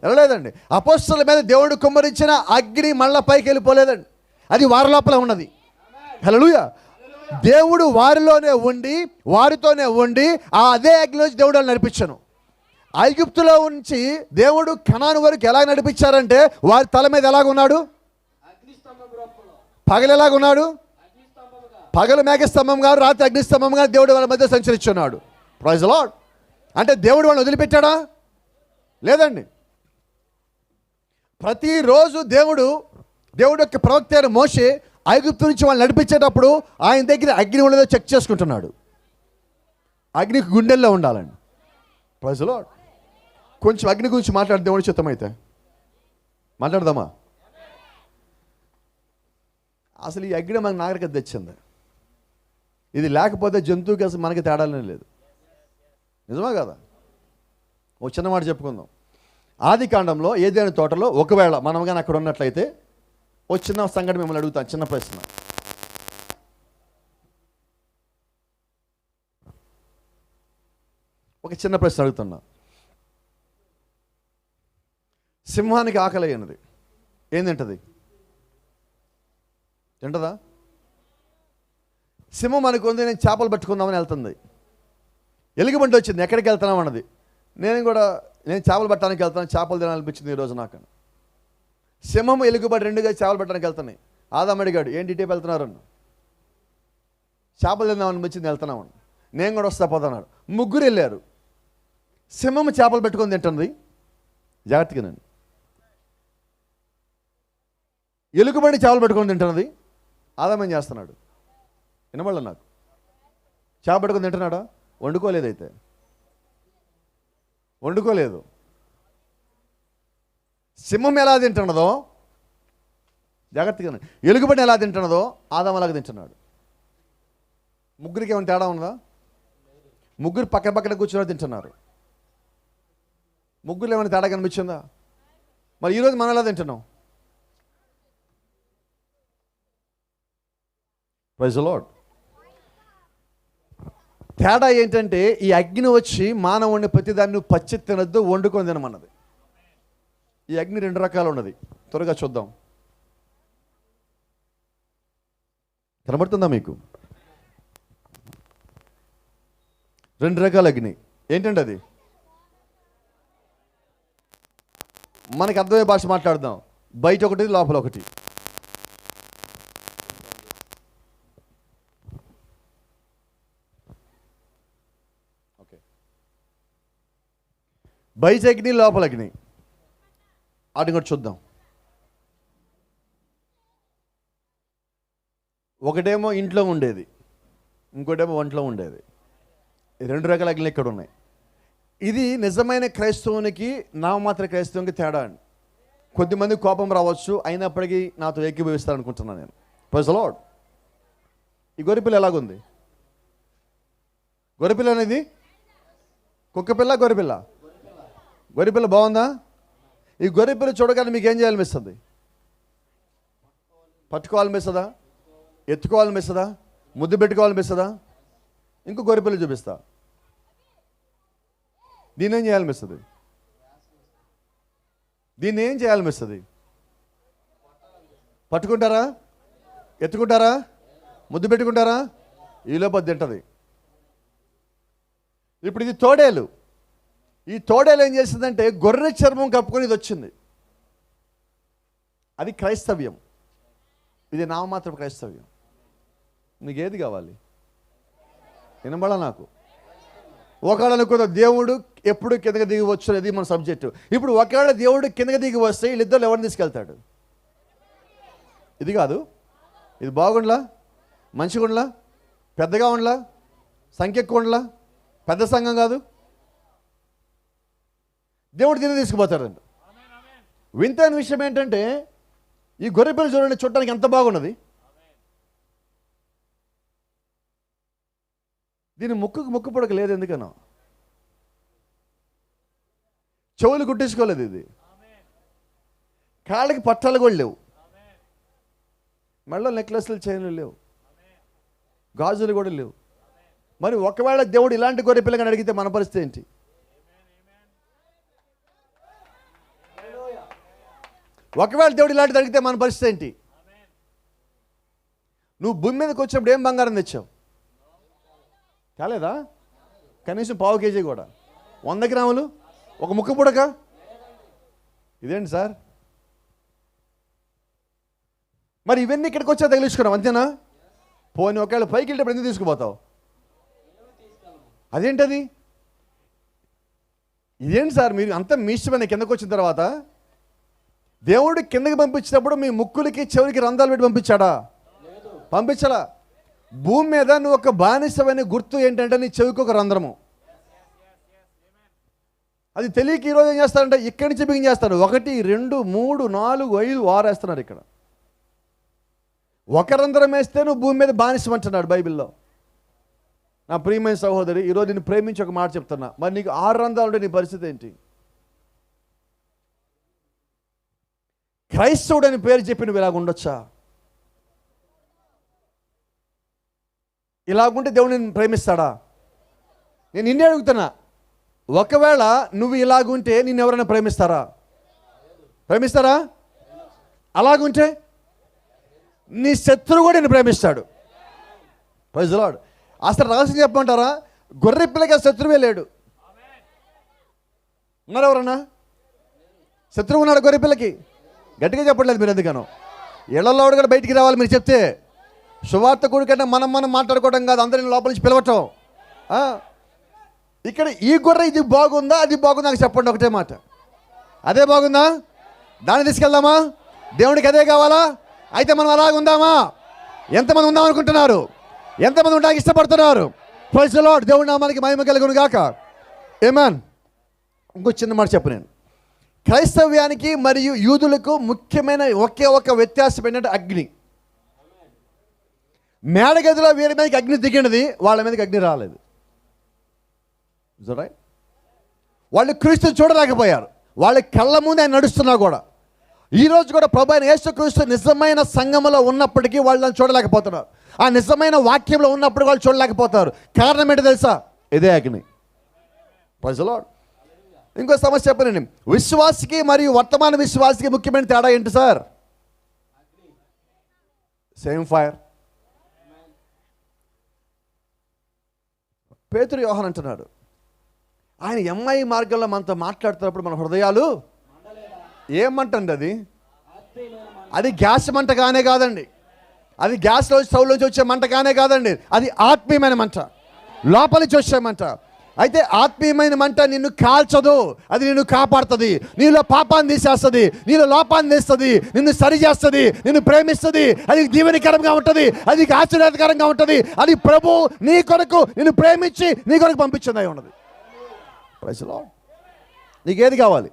వెళ్ళలేదండి. అపోస్తలుల మీద దేవుడు కుమ్మరించిన అగ్ని మళ్ళీ పైకి వెళ్ళిపోలేదండి, అది వారి లోపల ఉన్నది. హల్లెలూయా. దేవుడు వారిలోనే ఉండి వారితోనే ఉండి ఆ అదే అగ్నిలోంచి దేవుడు వాళ్ళు నడిపించాను. ఐగుప్తులో ఉంచి దేవుడు కనాను వరకు ఎలా నడిపించారంటే వారి తల మీద ఎలాగున్నాడు? పగలు ఎలాగున్నాడు? పగలు మేఘస్తంభం గారు, రాత్రి అగ్నిస్తంభం గారు దేవుడు వాళ్ళ మధ్య సంచరించున్నాడు. Praise the lord. అంటే దేవుడు వాళ్ళని వదిలిపెట్టాడా? లేదండి. ప్రతిరోజు దేవుడు యొక్క ప్రవక్త అయిన మోషే ఐగుప్తు నుంచి వాళ్ళు నడిపించేటప్పుడు ఆయన దగ్గర అగ్ని ఉండదో చెక్ చేసుకుంటున్నాడు. అగ్నికి గుండెల్లో ఉండాలండి. Praise the lord. కొంచెం అగ్ని గురించి మాట్లాడితే దేవుడి చిత్తం అయితే మాట్లాడదామా? అసలు ఈ అగ్ని మనకు నాగరికత తెచ్చింది. ఇది లేకపోతే జంతువుకి అసలు మనకి తేడాలనే లేదు. నిజమా కదా? ఒక చిన్న మాట చెప్పుకుందాం. ఆది కాండంలో ఏదైనా తోటలో ఒకవేళ మనం కానీ అక్కడ ఉన్నట్లయితే ఓ చిన్న సంఘటన మిమ్మల్ని అడుగుతాను, చిన్న ప్రశ్న. ఒక చిన్న ప్రశ్న అడుగుతున్నా. సింహానికి ఆకలి అయినది, ఏం తింటది? తింటదా? సింహం అనుకుంది నేను చేపలు పట్టుకుందామని వెళ్తుంది. ఎలుగుబంటి వచ్చింది, ఎక్కడికి వెళ్తున్నాం అన్నది. నేను చేపలు పట్టడానికి వెళ్తాను, చేపలు తినాలనిపించింది ఈరోజు నాకు. సింహము ఎలుగుబంటి రెండుగా చేపలు పట్టడానికి వెళ్తున్నాయి. ఆదాము అడిగాడు, ఏంటి ఇటే వెళ్తున్నారు అన్న. చేపలు తిందామనిపించింది, వెళ్తున్నామని. నేను కూడా వస్తా పోతున్నాడు. ముగ్గురు వెళ్ళారు. సింహము చేపలు పెట్టుకొని తింటుంది, జాగ్రత్తగానండి. ఎలుగుబంటి చేపలు పెట్టుకొని తింటున్నది. ఆదాము ఏం చేస్తున్నాడు? వినబడలే నాకు. చేప పెట్టుకొని తింటున్నాడా? వండుకోలేదైతే, వండుకోలేదు. సింహం ఎలా తింటున్నదో జాగ్రత్తగా, ఎలుగుబంటి ఎలా తింటున్నదో ఆదాము అలాగా తింటున్నాడు. ముగ్గురికి ఏమైనా తేడా ఉందా? ముగ్గురు పక్క పక్కన కూర్చొని తింటున్నారు. ముగ్గురు ఏమైనా తేడా కనిపించిందా? మరి ఈరోజు మనం ఎలా తింటున్నాం? Praise the lord. తేడా ఏంటంటే ఈ అగ్ని వచ్చి మానవుడిని ప్రతిదాన్ని పచ్చి తినద్దు, వండుకొని తినమన్నది. ఈ అగ్ని రెండు రకాలు ఉన్నది, త్వరగా చూద్దాం. కనబడుతుందా మీకు? రెండు రకాల అగ్ని. ఏంటంటే అది మనకి అర్థమయ్యే భాష మాట్లాడదాం. బయట ఒకటి, లోపల ఒకటి. ఓకే, బయట అగ్ని, లోపల అగ్ని. వాటిని కూడా చూద్దాం. ఒకటేమో ఇంట్లో ఉండేది, ఇంకోటేమో వంటలో ఉండేది. రెండు రకాల అగ్నిలు ఇక్కడ ఉన్నాయి. ఇది నిజమైన క్రైస్తవునికి, నామమాత్ర క్రైస్తవునికి తేడా అండి. కొద్దిమంది కోపం రావచ్చు, అయినప్పటికీ నాతో ఏకీభవిస్తారనుకుంటున్నాను నేను. Praise the lord. ఈ గొర్రెపిల్ల ఎలాగుంది? గొర్రెపిల్ల అనేది కుక్కపిల్ల, గొర్రెపిల్ల. గొర్రెపిల్ల బాగుందా? ఈ గొర్రెపిల్ల చూడగానే మీకు ఏం చేయాలనిపిస్తుంది? పట్టుకోవాలనిపిస్తుందా? ఎత్తుకోవాలనిపిస్తుందా? ముద్దు పెట్టుకోవాలనిపిస్తుందా? ఇంకో గొర్రెపిల్ల చూపిస్తా, దీని ఏం చేయాలనిపిస్తుంది? దీన్ని ఏం చేయాలనిపిస్తుంది? పట్టుకుంటారా? ఎత్తుకుంటారా? ముద్దు పెట్టుకుంటారా? ఈలోపు అది తింటది. ఇప్పుడు ఇది తోడేలు. ఈ తోడేలు ఏం చేసిందంటే గొర్రె చర్మం కప్పుకొని ఇది వచ్చింది. అది క్రైస్తవ్యం. ఇది నామమాత్రం క్రైస్తవ్యం. నీకేది కావాలి? వినబడ నాకు. ఒకవేళ అనుకుందా దేవుడు ఎప్పుడు కిందకి దిగి వచ్చేది మన సబ్జెక్టు. ఇప్పుడు ఒకవేళ దేవుడు కిందకి దిగి వస్తే వీళ్ళిద్దరు ఎవరిని తీసుకెళ్తాడు? ఇది కాదు. ఇది బాగుండలా, మంచిగా ఉండలా, పెద్దగా ఉండలా, సంఖ్య ఎక్కువ ఉండలా, పెద్ద సంఘం కాదు. దేవుడు దీన్ని తీసుకుపోతాడంట. వింతైన విషయం ఏంటంటే ఈ గొర్రెపిల్ల చూడండి, చూడటానికి ఎంత బాగున్నది. దీని ముక్కు పొడక లేదు. ఎందుకనో చెవులు కుట్టించుకోలేదు. ఇది కాళ్ళకి పట్టాలు కూడా లేవు, మెడలో నెక్లెస్లు, చైన్లు లేవు, గాజులు కూడా లేవు. మరి ఒకవేళ దేవుడు ఇలాంటి గొర్రె పిల్లగాని అడిగితే మన పరిస్థితి ఏంటి? ఒకవేళ దేవుడు ఇలాంటిది అడిగితే మన పరిస్థితి ఏంటి? నువ్వు భూమి మీదకి వచ్చినప్పుడు ఏం బంగారం తెచ్చావు? కాలేదా? కనీసం పావు కేజీ కూడా, 100 గ్రాములు, ఒక ముక్క పుడక. ఇదేంటి సార్? మరి ఇవన్నీ ఇక్కడికి వచ్చా తగిలించుకున్నావు, అంతేనా? పోనీ ఒకవేళ పైకి వెళ్ళేటప్పుడు ఎందుకు తీసుకుపోతావు? అదేంటది? ఇదేంటి సార్ మీరు అంతా మీ ఇష్టమైన కిందకు వచ్చిన తర్వాత దేవుడు కిందకి పంపించినప్పుడు మీ ముక్కులకి చెవులకి రంధ్రాలు పెట్టి పంపించాడా? పంపించలా. భూమి మీద నువ్వు ఒక బానిసమైన గుర్తు ఏంటంటే నీ చెవికి ఒక రంధ్రము. అది తెలియక ఈరోజు ఏం చేస్తారంటే ఇక్కడి నుంచి బిగిన్ చేస్తారు. 1 2 3 4 5 6 వేస్తున్నారు ఇక్కడ. ఒక రంధ్రం వేస్తే నువ్వు భూమి మీద బానిసమంటున్నాడు బైబిల్లో. నా ప్రియమైన సహోదరి, ఈరోజు నేను ప్రేమించి ఒక మాట చెప్తున్నా. మరి నీకు 6 రంధ్రాలు ఉంటే నీ పరిస్థితి ఏంటి? క్రైస్తవుడు అని పేరు చెప్పి నువ్వు ఇలాగ ఉండొచ్చా? ఇలాగుంటే దేవుడు నేను ప్రేమిస్తాడా? నేను నిన్నే అడుగుతున్నా. ఒకవేళ నువ్వు ఇలాగుంటే నిన్ను ఎవరైనా ప్రేమిస్తారా? ప్రేమిస్తారా? అలాగుంటే నీ శత్రువు కూడా నిన్ను ప్రేమిస్తాడు. Praise the lord. అసలు రహస్యం చెప్పమంటారా? గొర్రె పిల్లగా శత్రువే లేడు. ఉన్నారు ఎవరన్నా? శత్రువు ఉన్నాడు గొర్రె పిల్లకి? గట్టిగా చెప్పట్లేదు మీరు. ఎందుకనో ఇళ్లలో కూడా బయటికి రావాలి మీరు చెప్తే. సువార్త కూడికంటే మనం మాట్లాడుకోవడం కాదు, అందరిని లోపల నుంచి పిలవటం. ఇక్కడ ఈ గొర్రె ఇది బాగుందా అది బాగుందా నాకు చెప్పండి ఒకటే మాట. అదే బాగుందా? దాన్ని తీసుకెళ్దామా? దేవుడికి అదే కావాలా? అయితే మనం అలాగ ఉందామా? ఎంతమంది ఉందాం అనుకుంటున్నారు? ఎంతమంది ఉండడానికి ఇష్టపడుతున్నారు? Praise the lord. దేవుడి నామానికి మహిమ కలుగును గాక. ఆమేన్. ఇంకో చిన్న మాట చెప్పు. నేను క్రైస్తవ్యానికి మరియు యూదులకు ముఖ్యమైన ఒకే ఒక వ్యత్యాసం ఏంటంటే అగ్ని. మేడగదిలో వీరి మీదకి అగ్ని దిగినది, వాళ్ళ మీదకి అగ్ని రాలేదు. రైట్? వాళ్ళు క్రీస్తుని చూడలేకపోయారు. వాళ్ళ కళ్ళ ముందు ఆయన నడుస్తున్నా కూడా. ఈరోజు కూడా ప్రభు అయిన యేసుక్రీస్తు నిజమైన సంఘములో ఉన్నప్పటికీ వాళ్ళని చూడలేకపోతున్నారు. ఆ నిజమైన వాక్యంలో ఉన్నప్పుడు వాళ్ళు చూడలేకపోతారు. కారణం ఏంటో తెలుసా? ఇదే అగ్ని. Praise the lord. ఇంకో సమస్య చెప్పనండి. విశ్వాసికి మరియు వర్తమాన విశ్వాసికి ముఖ్యమైన తేడా ఏంటి సార్? Same fire. పేతురు యోహాను అంటున్నాడు, ఆయన ఎంఐ మార్గంలో మనతో మాట్లాడుతున్నప్పుడు మన హృదయాలు ఏమంటుంది? అది గ్యాస్ మంట కానే కాదండి. అది గ్యాస్లో స్టవ్లోంచి వచ్చే మంట కానే కాదండి. అది ఆత్మీయమైన మంట, లోపలి నుంచి వచ్చే మంట. అయితే ఆత్మీయమైన మంట నిన్ను కాల్చదు, అది నిన్ను కాపాడుతుంది. నీలో పాపాన్ని తీసేస్తుంది, నీలో లోపాన్ని తీస్తుంది, నిన్ను సరి చేస్తుంది, నిన్ను ప్రేమిస్తుంది. అది దీవెనకరంగా ఉంటుంది, అది ఆశీర్వాదకరంగా ఉంటుంది. అది ప్రభు నీ కొరకు నిన్ను ప్రేమించి నీ కొరకు పంపించింది అయి ఉన్నది. Praise the lord. నీకేది కావాలి?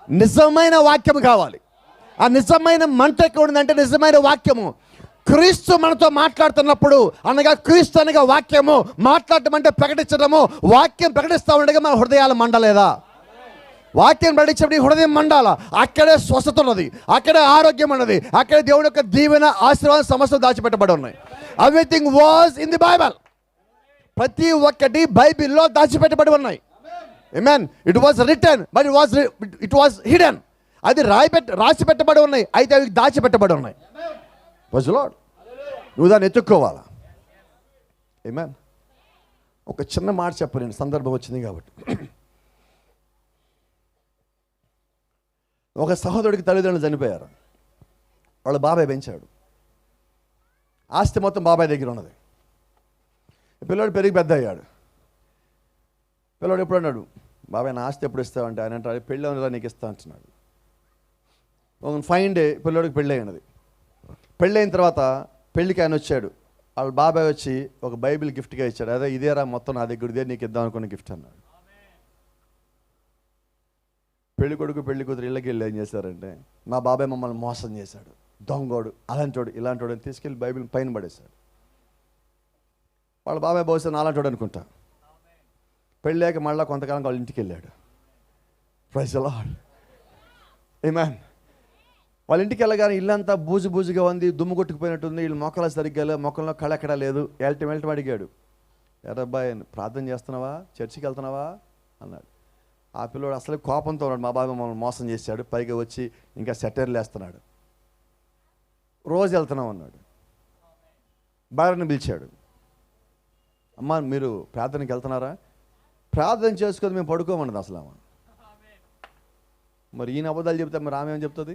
నిజమైన వాక్యము కావాలి. ఆ నిజమైన మంట ఎక్కడ ఉందంటే నిజమైన వాక్యము. క్రీస్తు మనతో మాట్లాడుతున్నప్పుడు, అనగా క్రీస్తు అనగా వాక్యము, మాట్లాడటం అంటే ప్రకటించడము. వాక్యం ప్రకటిస్తూ ఉండగా మన హృదయాలు మండలేదా? వాక్యం ప్రకటించినప్పుడు హృదయం మండాల. అక్కడే స్వస్థత ఉన్నది, అక్కడే ఆరోగ్యం ఉన్నది, అక్కడే దేవుడి యొక్క దీవెన ఆశీర్వాదం సమస్యలు దాచిపెట్టబడి ఉన్నాయి. Everything was in the Bible. ప్రతి ఒక్కటి బైబిల్లో దాచిపెట్టబడి ఉన్నాయి. ఆమేన్. It was written but it was hidden. అది రాసి పెట్టబడి ఉన్నాయి, అయితే అవి దాచిపెట్టబడి ఉన్నాయి. Praise the lord. నువ్వు దాన్ని ఎత్తుక్కోవాలా. ఆమేన్. ఒక చిన్న మాట చెప్పలేను, సందర్భం వచ్చింది కాబట్టి. ఒక సహోదరుడికి తల్లిదండ్రులు చనిపోయారు. వాళ్ళ బాబాయ్ పెంచాడు. ఆస్తి మొత్తం బాబాయ్ దగ్గర ఉన్నది. పిల్లోడు పెరిగి పెద్ద అయ్యాడు. పిల్లోడు ఎప్పుడు అన్నాడు, బాబాయ్ నా ఆస్తి ఎప్పుడు ఇస్తావంటే ఆయన అంటాడు, పెళ్ళి అవునలా నీకు ఇస్తా అంటున్నాడు. ఒక ఫైన్ డే పిల్లోడికి పెళ్ళి అయినది. పెళ్ళి అయిన తర్వాత పెళ్ళికి ఆయన వచ్చాడు. వాళ్ళ బాబాయ్ వచ్చి ఒక బైబిల్ గిఫ్ట్గా ఇచ్చాడు. అదే ఇదేరా మొత్తం నా దగ్గర, ఇదే నీకు ఇద్దాం అనుకున్న గిఫ్ట్ అన్నాడు. పెళ్లి కొడుకు పెళ్లి కూతురు ఇళ్ళకి వెళ్ళి ఏం చేశారంటే, మా బాబాయ్ మమ్మల్ని మోసం చేశాడు, దొంగోడు, అలాంటోడు ఇలాంటోడు అని తీసుకెళ్ళి బైబిల్ పైన పడేశాడు. వాళ్ళ బాబాయ్ బహుశా నాలాంటోడు అనుకుంటా. పెళ్ళాక మళ్ళీ కొంతకాలం వాళ్ళ ఇంటికి వెళ్ళాడు. Praise the lord. ఆమేన్. వాళ్ళ ఇంటికి వెళ్ళగానే ఇల్లంతా బూజుగా ఉంది, దుమ్ము కొట్టుకుపోయినట్టుంది. వీళ్ళు మొక్కలు సరిగ్గా లేదు, మొక్కల్లో కళ ఎక్కడా లేదు. వెళ్ళటం అడిగాడు, ఎర్రబ్బాయి ప్రార్థన చేస్తున్నావా, చర్చికి వెళ్తున్నావా అన్నాడు. ఆ పిల్లోడు అసలు కోపంతో ఉన్నాడు, మా బాబాయ్ మమ్మల్ని మోసం చేశాడు, పైగా వచ్చి ఇంకా సెటైర్లు వేస్తున్నాడు, రోజు వెళ్తున్నాం అన్నాడు. భార్యను పిలిచాడు, అమ్మ మీరు ప్రార్థనకి వెళ్తున్నారా? ప్రార్థన చేసుకొని మేము పడుకోమన్నది అసలు అమ్మ. మరి ఈయన అబద్ధాలు చెప్తే మరి ఆమె ఏమని చెప్తుంది?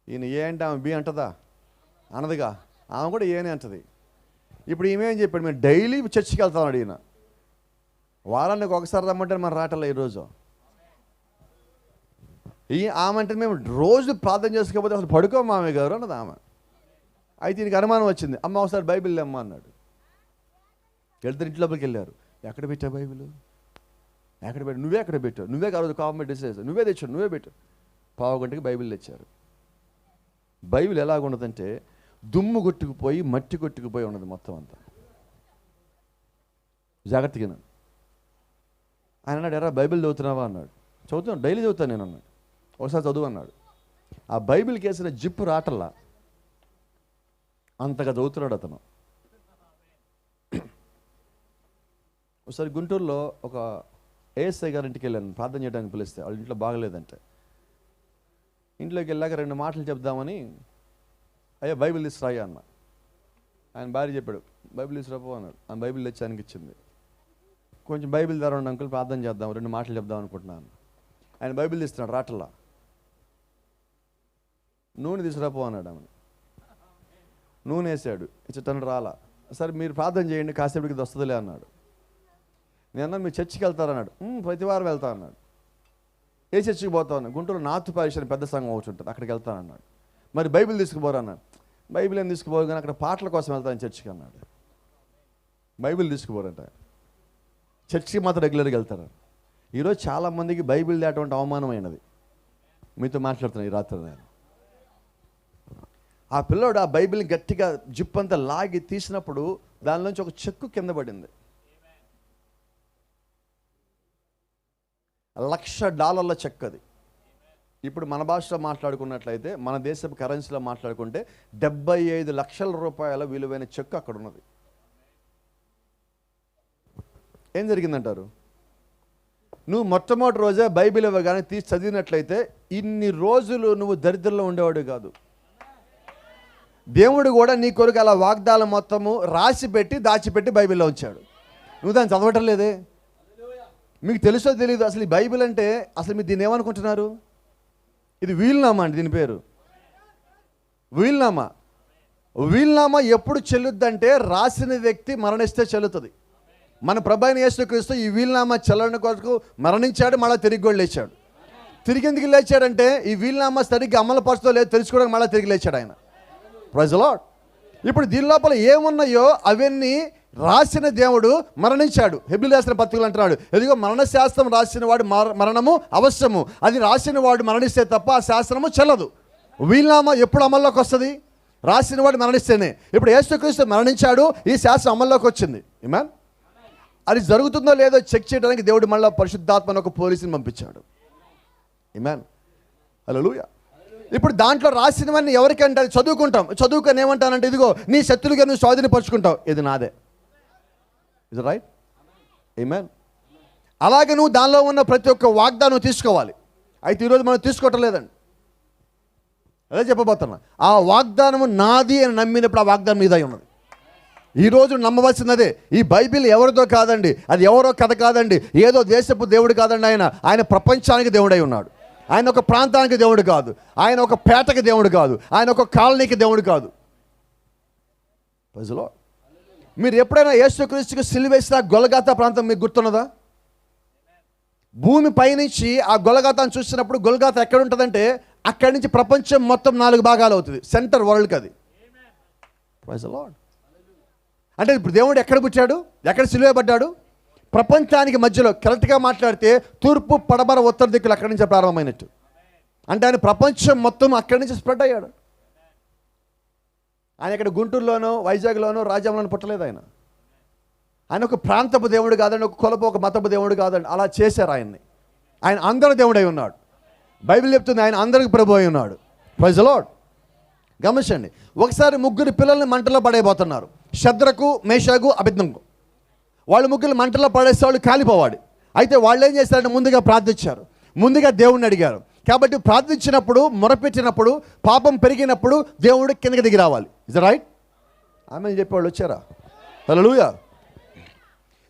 ఈయన ఏ అంటే ఆమె బి అంటదా? అనదుగా. ఆమె కూడా ఏనే అంటది. ఇప్పుడు ఈమె ఏం చెప్పాడు, మేము డైలీ చర్చికి వెళ్తామన్నాడు. ఈయన వారానికి ఒకసారి రమ్మంటే మనం రావట్లే ఈరోజు. ఆమె అంటే మేము రోజు ప్రార్థన చేసుకోకపోతే అసలు పడుకోము మామయ్య గారు అన్నది ఆమె. అయితే ఈయనకి అనుమానం వచ్చింది, అమ్మ ఒకసారి బైబిల్ అమ్మ అన్నాడు. వెళ్తే ఇంటి లోపలికి వెళ్ళారు. ఎక్కడ పెట్టావు బైబిల్? ఎక్కడ పెట్టు? నువ్వే ఎక్కడ పెట్టావు? నువ్వే కాదు కామెంట్ చేసావు, నువ్వే తెచ్చావు, నువ్వే పెట్టావు. పావు గంటకి బైబిల్ తెచ్చారు. బైబిల్ ఎలాగున్నదంటే దుమ్ము కొట్టుకుపోయి మట్టి కొట్టుకుపోయి ఉన్నది మొత్తం అంతా. జాగ్రత్తగా ఆయన అన్నాడు, ఎరా బైబిల్ చదువుతున్నావా అన్నాడు. చదువుతున్నాను, డైలీ చదువుతాను నేను అన్నాడు. ఒకసారి చదువు అన్నాడు. ఆ బైబిల్కి వేసిన జిప్పు రాటల్లా అంతగా చదువుతున్నాడు అతను. ఒకసారి గుంటూరులో ఒక ఏఎస్ఐ గారి ఇంటికి వెళ్ళాను ప్రార్థన చేయడానికి పిలిస్తే. వాళ్ళ ఇంట్లో బాగలేదంటే ఇంట్లోకి వెళ్ళాక 2 మాటలు చెప్దామని, అయ్యా బైబిల్ తీసుకురాయ్యా అన్న. ఆయన భార్య చెప్పాడు, బైబిల్ తీసుకురాపో అన్నాడు. ఆయన బైబిల్ తెచ్చి ఆయనకి ఇచ్చింది. కొంచెం బైబిల్ ధర అంకుల్ ప్రార్థన చేద్దాం, 2 మాటలు చెప్దాం అనుకుంటున్నాను. ఆయన బైబిల్ తీస్తున్నాడు రాటల్లా. నూనె తీసుకురాపో అన్నాడు. ఆమె నూనె వేసాడు, ఇచ్చటను రాలా. సరే మీరు ప్రార్థన చేయండి, కాసేపటికి ఇది వస్తుందిలే అన్నాడు. నేను మీరు చర్చికి వెళ్తారన్నాడు. ప్రతి వారం వెళ్తా అన్నాడు. ఏ చర్చికి పోతాను? గుంటూరు నార్త్ పారిష్ అని పెద్ద సంఘం ఒకటి ఉంటుంది, అక్కడికి వెళ్తానన్నాడు. మరి బైబిల్ తీసుకుపోరా అన్నాడు. బైబిల్ ఏం తీసుకుపోరు కానీ అక్కడ పాటల కోసం వెళ్తాను చర్చికి అన్నాడు. బైబిల్ తీసుకుపోరంట, చర్చికి మాత్రం రెగ్యులర్గా వెళ్తారు. ఈరోజు చాలామందికి బైబిల్ అటువంటి అవమానమైనది. మీతో మాట్లాడుతున్నాను ఈ రాత్రి నేను. ఆ పిల్లోడు ఆ బైబిల్ని గట్టిగా జిప్ అంతా లాగి తీసినప్పుడు దానిలోంచి ఒక చెక్కు కింద పడింది. $1,00,000 చెక్ అది. ఇప్పుడు మన భాషలో మాట్లాడుకున్నట్లయితే, మన దేశపు కరెన్సీలో మాట్లాడుకుంటే 75 లక్షల రూపాయల విలువైన చెక్ అక్కడ ఉన్నది. ఏం జరిగిందంటారు? నువ్వు మొట్టమొదటి రోజే బైబిల్ ఇవ్వగానే తీసి చదివినట్లయితే ఇన్ని రోజులు నువ్వు దరిద్రంలో ఉండేవాడు కాదు. దేవుడు కూడా నీ కొరకు అలా వాగ్దానం మొత్తము రాసి పెట్టి దాచిపెట్టి బైబిల్లో ఉంచాడు. నువ్వు దాన్ని చదవటం లేదే. మీకు తెలుసో తెలియదు అసలు ఈ బైబిల్ అంటే అసలు మీరు దీన్ని ఏమనుకుంటున్నారు? ఇది వీలునామా అండి. దీని పేరు వీలునామా. వీలునామా ఎప్పుడు చెల్లుద్దంటే రాసిన వ్యక్తి మరణిస్తే చెల్లుతుంది. మన ప్రభువైన యేసుక్రీస్తు ఈ వీలునామా చెల్లడం కొరకు మరణించాడు, మళ్ళీ తిరిగి కూడా లేచాడు. తిరిగి ఎందుకు లేచాడంటే ఈ వీలునామా సరిగ్గా అమలు పరుచుతో లేదు తెలుసుకోవడానికి మళ్ళీ తిరిగి లేచాడు ఆయన. Praise the lord. ఇప్పుడు దీని లోపల ఏమున్నాయో అవన్నీ రాసిన దేవుడు మరణించాడు. హెబ్రీయులకు రాసిన పత్రికలు అంటున్నాడు, ఎదిగో మరణ శాస్త్రం రాసిన వాడు మరణము అవశ్యము. అది రాసిన వాడు మరణిస్తే తప్ప ఆ శాస్త్రము చెల్లదు. వీలునామా ఎప్పుడు అమల్లోకి వస్తుంది? రాసిన వాడు మరణిస్తేనే. ఇప్పుడు యేసుక్రీస్తు మరణించాడు, ఈ శాస్త్రం అమల్లోకి వచ్చింది. ఆమేన్. అది జరుగుతుందో లేదో చెక్ చేయడానికి దేవుడు మళ్ళీ పరిశుద్ధాత్మను ఒక పోలీసుని పంపించాడు. ఆమేన్. హల్లెలూయా. ఇప్పుడు దాంట్లో రాసినవన్నీ ఎవరికంటే చదువుకొని ఏమంటానంటే, ఇదిగో నీ శత్రువుగా నువ్వు స్వాధీనపరుచుకుంటావు, ఇది నాదే. ఇది రైట్. ఆమేన్. అలాగే నువ్వు దానిలో ఉన్న ప్రతి ఒక్క వాగ్దానం తీసుకోవాలి. అయితే ఈరోజు మనం తీసుకోవటం లేదండి. అదే చెప్పబోతున్నా. ఆ వాగ్దానము నాది అని నమ్మినప్పుడు ఆ వాగ్దానం మీద ఉన్నది. ఈరోజు నమ్మవలసినదే. ఈ బైబిల్ ఎవరిదో కాదండి, అది ఎవరో కథ కాదండి, ఏదో దేశపు దేవుడు కాదండి. ఆయన ప్రపంచానికి దేవుడై ఉన్నాడు. ఆయన ఒక ప్రాంతానికి దేవుడు కాదు, ఆయన ఒక పేటకి దేవుడు కాదు, ఆయన ఒక కాలనీకి దేవుడు కాదు. ప్రజలో మీరు ఎప్పుడైనా యేసుక్రీస్తుకు సిలువేసిన గొలగాతా ప్రాంతం మీకు గుర్తున్నదా? భూమి పైనుంచి ఆ గొలగాతాను చూసినప్పుడు గొలగాతా ఎక్కడ ఉంటుందంటే అక్కడి నుంచి ప్రపంచం మొత్తం 4 భాగాలు అవుతుంది. సెంటర్ వరల్డ్కి అది. Praise the lord. అంటే ఇప్పుడు దేవుడు ఎక్కడ పుట్టాడు, ఎక్కడ సిలువేయబడ్డాడు? ప్రపంచానికి మధ్యలో. కరెక్ట్గా మాట్లాడితే తూర్పు పడమర ఉత్తర దిక్కులు అక్కడి నుంచి ప్రారంభమైనట్టు. అంటే ఆయన ప్రపంచం మొత్తం అక్కడి నుంచి స్ప్రెడ్ అయ్యాడు. ఆయన ఇక్కడ గుంటూరులోనో వైజాగ్లోనో రాజ్యంలోనో పుట్టలేదు. ఆయన ఒక ప్రాంతపు దేవుడు కాదండి, ఒక కులపు ఒక మతపు దేవుడు కాదండి. అలా చేశారు ఆయన్ని. ఆయన అందరి దేవుడై ఉన్నాడు. బైబిల్ చెప్తుంది ఆయన అందరికి ప్రభు అయి ఉన్నాడు. Praise the lord. గమనించండి. ఒకసారి 3 పిల్లల్ని మంటలో పడేయబోతున్నారు. షద్రకు, మేషాకు, అబేద్నెగో. వాళ్ళు 3 మంటలో పడేస్తే వాళ్ళు కాలిపోవాడు. అయితే వాళ్ళు ఏం చేశారంటే ముందుగా ప్రార్థించారు, ముందుగా దేవుణ్ణి అడిగారు. కాబట్టి ప్రార్థించినప్పుడు, మొరపెట్టినప్పుడు, పాపం పెరిగినప్పుడు దేవుడు కిందకి దిగి రావాలి. Is right? ఆమె చెప్పేవాళ్ళు వచ్చారా? హల్లెలూయా.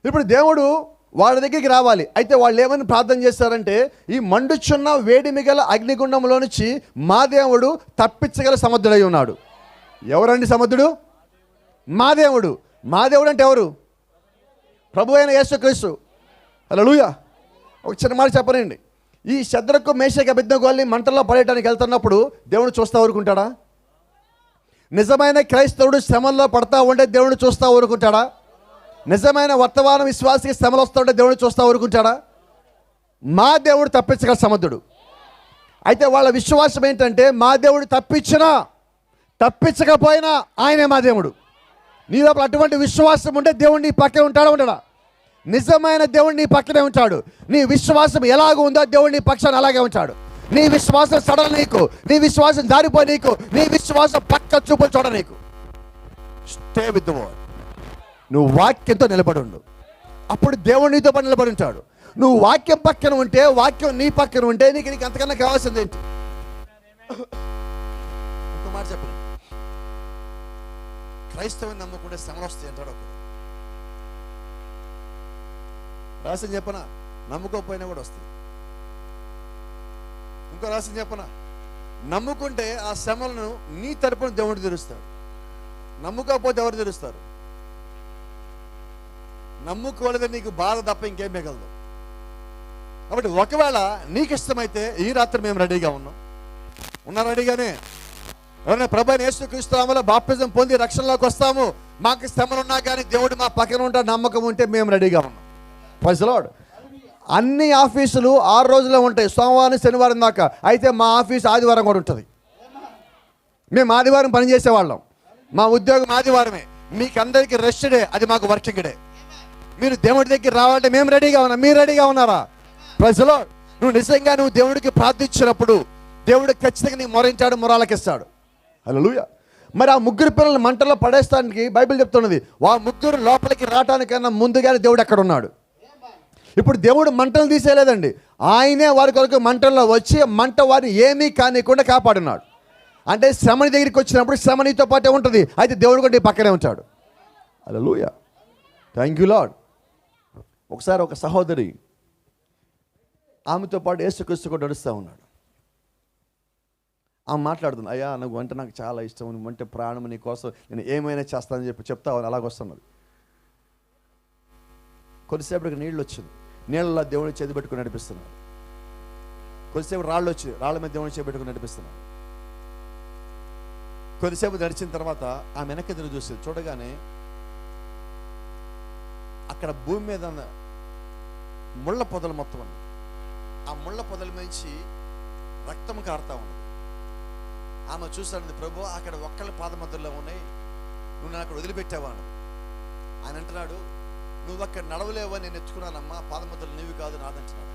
ఇప్పుడు దేవుడు వాళ్ళ దగ్గరికి రావాలి. అయితే వాళ్ళు ఏమని ప్రార్థన చేస్తారంటే, ఈ మండుచున్న వేడి మిగల అగ్నిగుండంలో నుంచి మా దేవుడు తప్పించగల సమర్థుడై ఉన్నాడు. ఎవరండి సమర్థుడు? మా దేవుడు. మా దేవుడు అంటే ఎవరు? ప్రభు అయిన యేసుక్రీస్తు. హల్లెలూయా. ఒక చిన్న మాట చెప్పనండి. ఈ షద్రకు, మేషాకు, అబేద్నెగోల్ని మంటల్లో పడేయడానికి వెళ్తున్నప్పుడు దేవుడు చూస్తా ఊరుకుంటాడా? నిజమైన క్రైస్తవుడు శ్రమల్లో పడతా ఉంటే దేవుడు చూస్తా ఊరుకుంటాడా? నిజమైన వర్తమాన విశ్వాసికి శ్రమలు వస్తూ ఉంటే దేవుడు చూస్తా ఊరుకుంటాడా? మా దేవుడు తప్పించగల సమర్థుడు. అయితే వాళ్ళ విశ్వాసం ఏంటంటే, మా దేవుడు తప్పించినా తప్పించకపోయినా ఆయనే మా దేవుడు. నీ లోపల అటువంటి విశ్వాసం ఉంటే దేవుడు నీ పక్కనే ఉంటాడా ఉండడా? నిజమైన దేవుడు నీ పక్కనే ఉంటాడు. నీ విశ్వాసం ఎలాగ ఉందో దేవుడు నీ పక్షాన్ని అలాగే ఉంటాడు. నీ విశ్వాసం సడల నీకు, నీ విశ్వాసం దారిపోయి నీకు, నీ విశ్వాసం పక్క చూపులు చూడ నీకు. Stay with the word. నువ్వు వాక్యంతో నిలబడి ఉండు. అప్పుడు దేవుడు నీతో పాటు నిలబడి ఉంటాడు. నువ్వు వాక్యం పక్కన ఉంటే, వాక్యం నీ పక్కన ఉంటే నీకు అంతకన్నా కావాల్సింది ఏంటి? ఇంకో మాట చెప్పండి. క్రైస్తవం నమ్ముకుంటే శ్రమలు వస్తాయి అంటాడు ఒకడు. రహస్యం చెప్పనా? నమ్ముకోకపోయినా కూడా వస్తాయి. ఇంకో రహస్యం చెప్పనా? నమ్ముకుంటే ఆ శ్రమలను నీ తరపున దేవుడు తీరుస్తాడు. నమ్ముకోకపోతే ఎవరు తీరుస్తారు? నమ్ముకోలేదని నీకు బాధ తప్ప ఇంకేం మిగలదు. కాబట్టి ఒకవేళ నీకు ఇష్టమైతే ఈ రాత్రి మేము రెడీగా ఉన్నా రెడీగానే. ఎవరైనా ప్రభు అయిన యేసుక్రీస్తు నామములో బాప్తిజం పొంది రక్షణలోకి వస్తాము, మాకు శ్రమలు ఉన్నా కానీ దేవుడు మా పక్కన ఉంటాడు నమ్మకం ఉంటే మేము రెడీగా ఉన్నాం. Praise the lord. అన్ని ఆఫీసులు 6 రోజులే ఉంటాయి, సోమవారం శనివారం దాకా. అయితే మా ఆఫీస్ ఆదివారం కూడా ఉంటుంది. మేము ఆదివారం పనిచేసేవాళ్ళం. మా ఉద్యోగం ఆదివారమే. మీకు అందరికీ రెస్ట్ డే, అది మాకు వర్కింగ్ డే. మీరు దేవుడి దగ్గర రావాలంటే మేము రెడీగా ఉన్నాం. మీరు రెడీగా ఉన్నారా? Praise the lord. నువ్వు నిజంగా దేవుడికి ప్రార్థించినప్పుడు దేవుడు ఖచ్చితంగా నీ మొరించాడు, మొరాలకిస్తాడు. హల్లెలూయా. మరి ఆ 3 పిల్లల్ని మంటల్లో పడేస్తానికి బైబిల్ చెప్తున్నది, ఆ 3 లోపలికి రావడానికన్నా ముందుగానే దేవుడు ఎక్కడ ఉన్నాడు. ఇప్పుడు దేవుడు మంటలు తీసేయలేదండి, ఆయనే వారి కొరకు మంటల్లో వచ్చి మంట వారిని ఏమీ కానికుండా కాపాడున్నాడు. అంటే శ్రమని దగ్గరికి వచ్చినప్పుడు శ్రమ నీతో పాటే ఉంటుంది. అయితే దేవుడు కూడా నీ పక్కనే ఉంటాడు. హల్లెలూయా. Thank you lord. ఒకసారి ఒక సహోదరి ఆమెతో పాటు యేసుక్రీస్తు కూడా నడుస్తూ ఉన్నాడు. ఆమె మాట్లాడుతుంది, అయ్యా నువ్వు అంటే నాకు చాలా ఇష్టం, నువ్వు అంటే ప్రాణం, నీ కోసం నేను ఏమైనా చేస్తానని చెప్తావు. అలాగొస్తున్నది. కొద్దిసేపటికి నీళ్ళు వచ్చింది. నీళ్ళలో దేవుని చేతి పెట్టుకుని నడిపిస్తున్నాడు. కొద్దిసేపు రాళ్ళు వచ్చి రాళ్ళ మీద దేవుని చేతి పెట్టుకుని నడిపిస్తున్నాడు. కొద్దిసేపు నడిచిన తర్వాత ఆమె వెనక్కి ఎదురు చూసింది. చూడగానే అక్కడ భూమి మీద ముళ్ళ పొదలు మొత్తం ఉంది. ఆ ముళ్ళ పొదల నుంచి రక్తం కారుతా ఉంది. ఆమె చూస్తాడు, ప్రభు అక్కడ ఒక్కళ్ళ పాదముద్రలో ఉన్నాయి, నువ్వు నన్ను అక్కడ వదిలిపెట్టావా అని. ఆయన అంటున్నాడు, నువ్వు అక్కడ నడవలేవని నేను ఎత్తుకున్నానమ్మా, పాదముద్రలు నీవి కాదు నాదంటున్నాడు.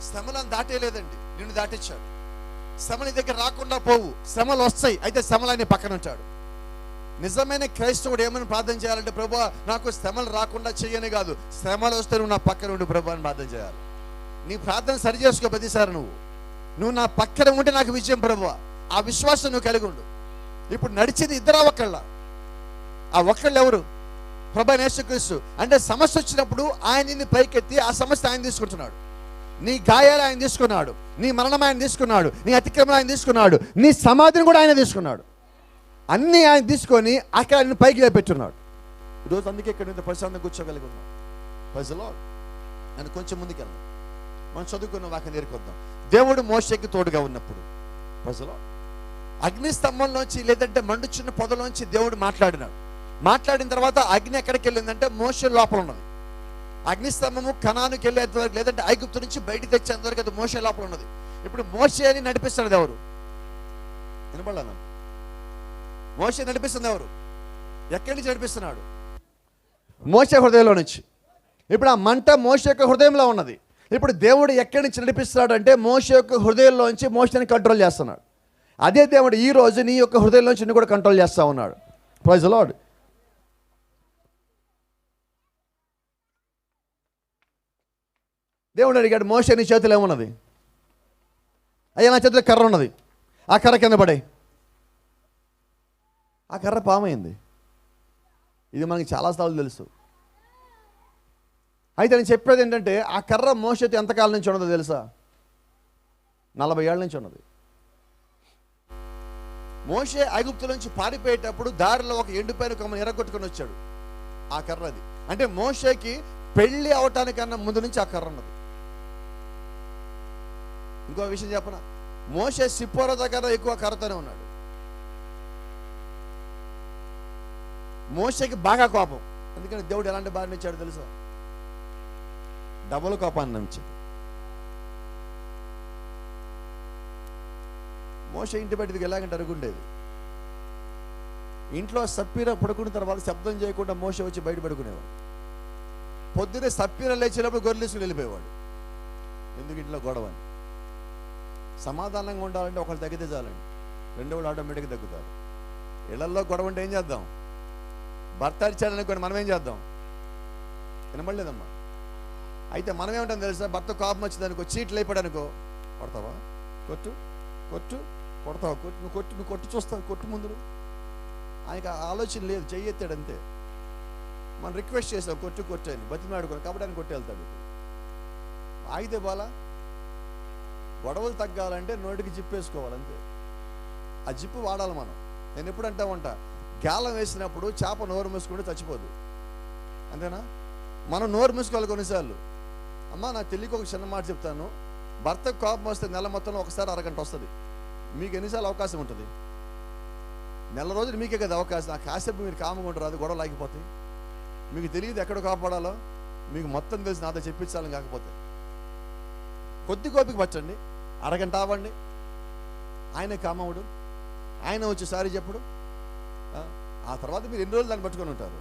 శ్రమలను దాటేలేదండి, నిన్ను దాటించాడు. శ్రమల దగ్గర రాకుండా పోవు, శ్రమలు వస్తాయి. అయితే శ్రమలు ఆయన పక్కన ఉంటాడు. నిజమైన క్రైస్తవుడు ఏమని ప్రార్థన చేయాలంటే, ప్రభువా నాకు శ్రమలు రాకుండా చెయ్యని కాదు, శ్రమలు వస్తే నువ్వు నా పక్కన ఉండి ప్రభు అని ప్రార్థన చేయాలి. నీ ప్రార్థన సరి చేసుకో ప్రతిసారి. నువ్వు నా పక్కన ఉంటే నాకు విజయం ప్రభువా, ఆ విశ్వాసం నువ్వు కలిగి ఉండు. ఇప్పుడు నడిచేది ఇద్దరు ఒక్కళ్ళ. ఆ ఒక్కళ్ళు ఎవరు? ప్రభువైన యేసుక్రీస్తు. అంటే సమస్య వచ్చినప్పుడు ఆయన నిన్ను పైకెత్తి ఆ సమస్య ఆయన తీసుకుంటున్నాడు. నీ గాయాలు ఆయన తీసుకున్నాడు, నీ మరణం ఆయన తీసుకున్నాడు, నీ అతిక్రమం ఆయన తీసుకున్నాడు, నీ సమాధిని కూడా ఆయన తీసుకున్నాడు. అన్నీ ఆయన తీసుకొని అక్కడ ఆయన పైకి లేపెట్టున్నాడు. ఈరోజు అందుకే ఇక్కడ ఇంత ప్రశాంతంగా కూర్చోగలిగి ఉన్నాం. ప్రజలో నేను కొంచెం ముందుకెళ్దాం, మనం చదువుకున్న వాక్యం నేర్కొద్దాం. దేవుడు మోషేకి తోడుగా ఉన్నప్పుడు ప్రజలో అగ్ని స్తంభంలోంచి లేదంటే మండుచున్న పొదలోంచి దేవుడు మాట్లాడిన తర్వాత అగ్ని ఎక్కడికి వెళ్ళిందంటే మోషే లోపల ఉన్నది. అగ్ని స్తంభము కనానుకి వెళ్ళేంత వరకు లేదంటే ఐగుప్తు నుంచి బయటికి తెచ్చేంత వరకు అది మోషే లోపల ఉన్నది. ఇప్పుడు మోషేని నడిపిస్తున్నది ఎవరు? వినపడలేదు. మోషే నడిపిస్తుంది ఎవరు? ఎక్కడి నుంచి నడిపిస్తున్నాడు? మోషే హృదయంలో నుంచి. ఇప్పుడు ఆ మంట మోషే యొక్క హృదయంలో ఉన్నది. ఇప్పుడు దేవుడు ఎక్కడి నుంచి నడిపిస్తున్నాడు అంటే మోషే యొక్క హృదయంలోంచి మోషేని కంట్రోల్ చేస్తున్నాడు. అదే దేవుడు ఈ రోజు నీ యొక్క హృదయంలోంచి కూడా కంట్రోల్ చేస్తూ ఉన్నాడు. Praise the lord. దేవుడు అడిగాడు, మోషే నీ చేతిలో ఏమున్నది? అయ్యా నా చేతిలో కర్ర ఉన్నది, ఆ కర్ర కింద పడే. ఆ కర్ర పామైంది. ఇది మనకి చాలాసార్లు తెలుసు. అయితే నేను చెప్పేది ఏంటంటే, ఆ కర్ర మోషేతో ఎంతకాలం నుంచి ఉన్నదో తెలుసా? 40 ఏళ్ళ నుంచి ఉన్నది. మోషే ఐగుప్తు నుంచి పారిపోయేటప్పుడు దారిలో ఒక ఎండిపోయిన కొమ్మని ఎరగొట్టుకొని వచ్చాడు. ఆ కర్ర అది. అంటే మోషేకి పెళ్లి అవటానికన్నా ముందు నుంచి ఆ కర్ర ఉన్నది. ఇంకో విషయం చెప్పనా, మోషే సిప్పోరా దగ్గర ఎక్కువ కర్రతోనే ఉన్నాడు. మోషేకి బాగా కోపం. ఎందుకంటే దేవుడు ఎలాంటి భార్యను ఇచ్చాడు తెలుసా? డబుల్ కోపాన్ని ఇచ్చాడు. మోషే ఇంటి బయటికి ఎలాగంటే అరుగుండేది. ఇంట్లో సప్పీర పడుకున్న తర్వాత శబ్దం చేయకుండా మోషే వచ్చి బయట పడుకునేవాడు. పొద్దునే సప్పీర లేచినప్పుడు గొర్రెలేసుకుని వెళ్ళిపోయేవాడు. ఎందుకు? ఇంట్లో గొడవని. సమాధానంగా ఉండాలంటే ఒకళ్ళు తగ్గితే చాలండి, రెండో వాళ్ళు ఆటోమేటిక్గా తగ్గుతారు. ఇళ్లలో గొడవ అంటే ఏం చేద్దాం? భర్త అరిచాడనుకోండి, మనం ఏం చేద్దాం? వినబడలేదమ్మా. అయితే మనం ఏమంటాం తెలుసా? భర్త కోపం వచ్చిందనుకో, చీట్లు అయిపోయాడనుకో, కొడతావా? కొట్టు కొడతావా? నువ్వు కొట్టు చూస్తావు, కొట్టు ముందు. ఆయనకు ఆలోచన లేదు, చెయ్యి ఎత్తాడు అంతే. మనం రిక్వెస్ట్ చేసాం కొట్టు అని, బతిమాడుకోవాలి కాబట్టి ఆయన కొట్టి వెళ్తాడు. ఆగితే బాలా. గొడవలు తగ్గాలంటే నోటికి జిప్పు వేసుకోవాలి అంతే. ఆ జిప్పు వాడాలి మనం. నేను ఎప్పుడు అంటామంట, గాలం వేసినప్పుడు చేప నోరు మూసుకుంటే చచ్చిపోదు, అంతేనా? మనం నోరు మూసుకోవాలి కొన్నిసార్లు. అమ్మ నాకు తెలియక ఒక చిన్న మాట చెప్తాను. భర్తకు కోపం వస్తే నెల మొత్తంలో ఒకసారి అరగంట వస్తుంది. మీకు ఎన్నిసార్లు అవకాశం ఉంటుంది? నెల రోజులు మీకే కదా అవకాశం. ఆ కాసేపు మీరు కామంగా ఉంటారు, గొడవలు ఆగిపోతాయి. మీకు తెలియదు ఎక్కడ కాపాడాలో, మీకు మొత్తం తెలిసి నాతో చెప్పించాలని. కాకపోతే కొద్ది కోపిక పచ్చండి, అరగంట అవ్వండి. ఆయన కామవుడు, ఆయన వచ్చి సారీ చెప్పుడు. ఆ తర్వాత మీరు ఎన్ని రోజులు దాన్ని పట్టుకొని ఉంటారు?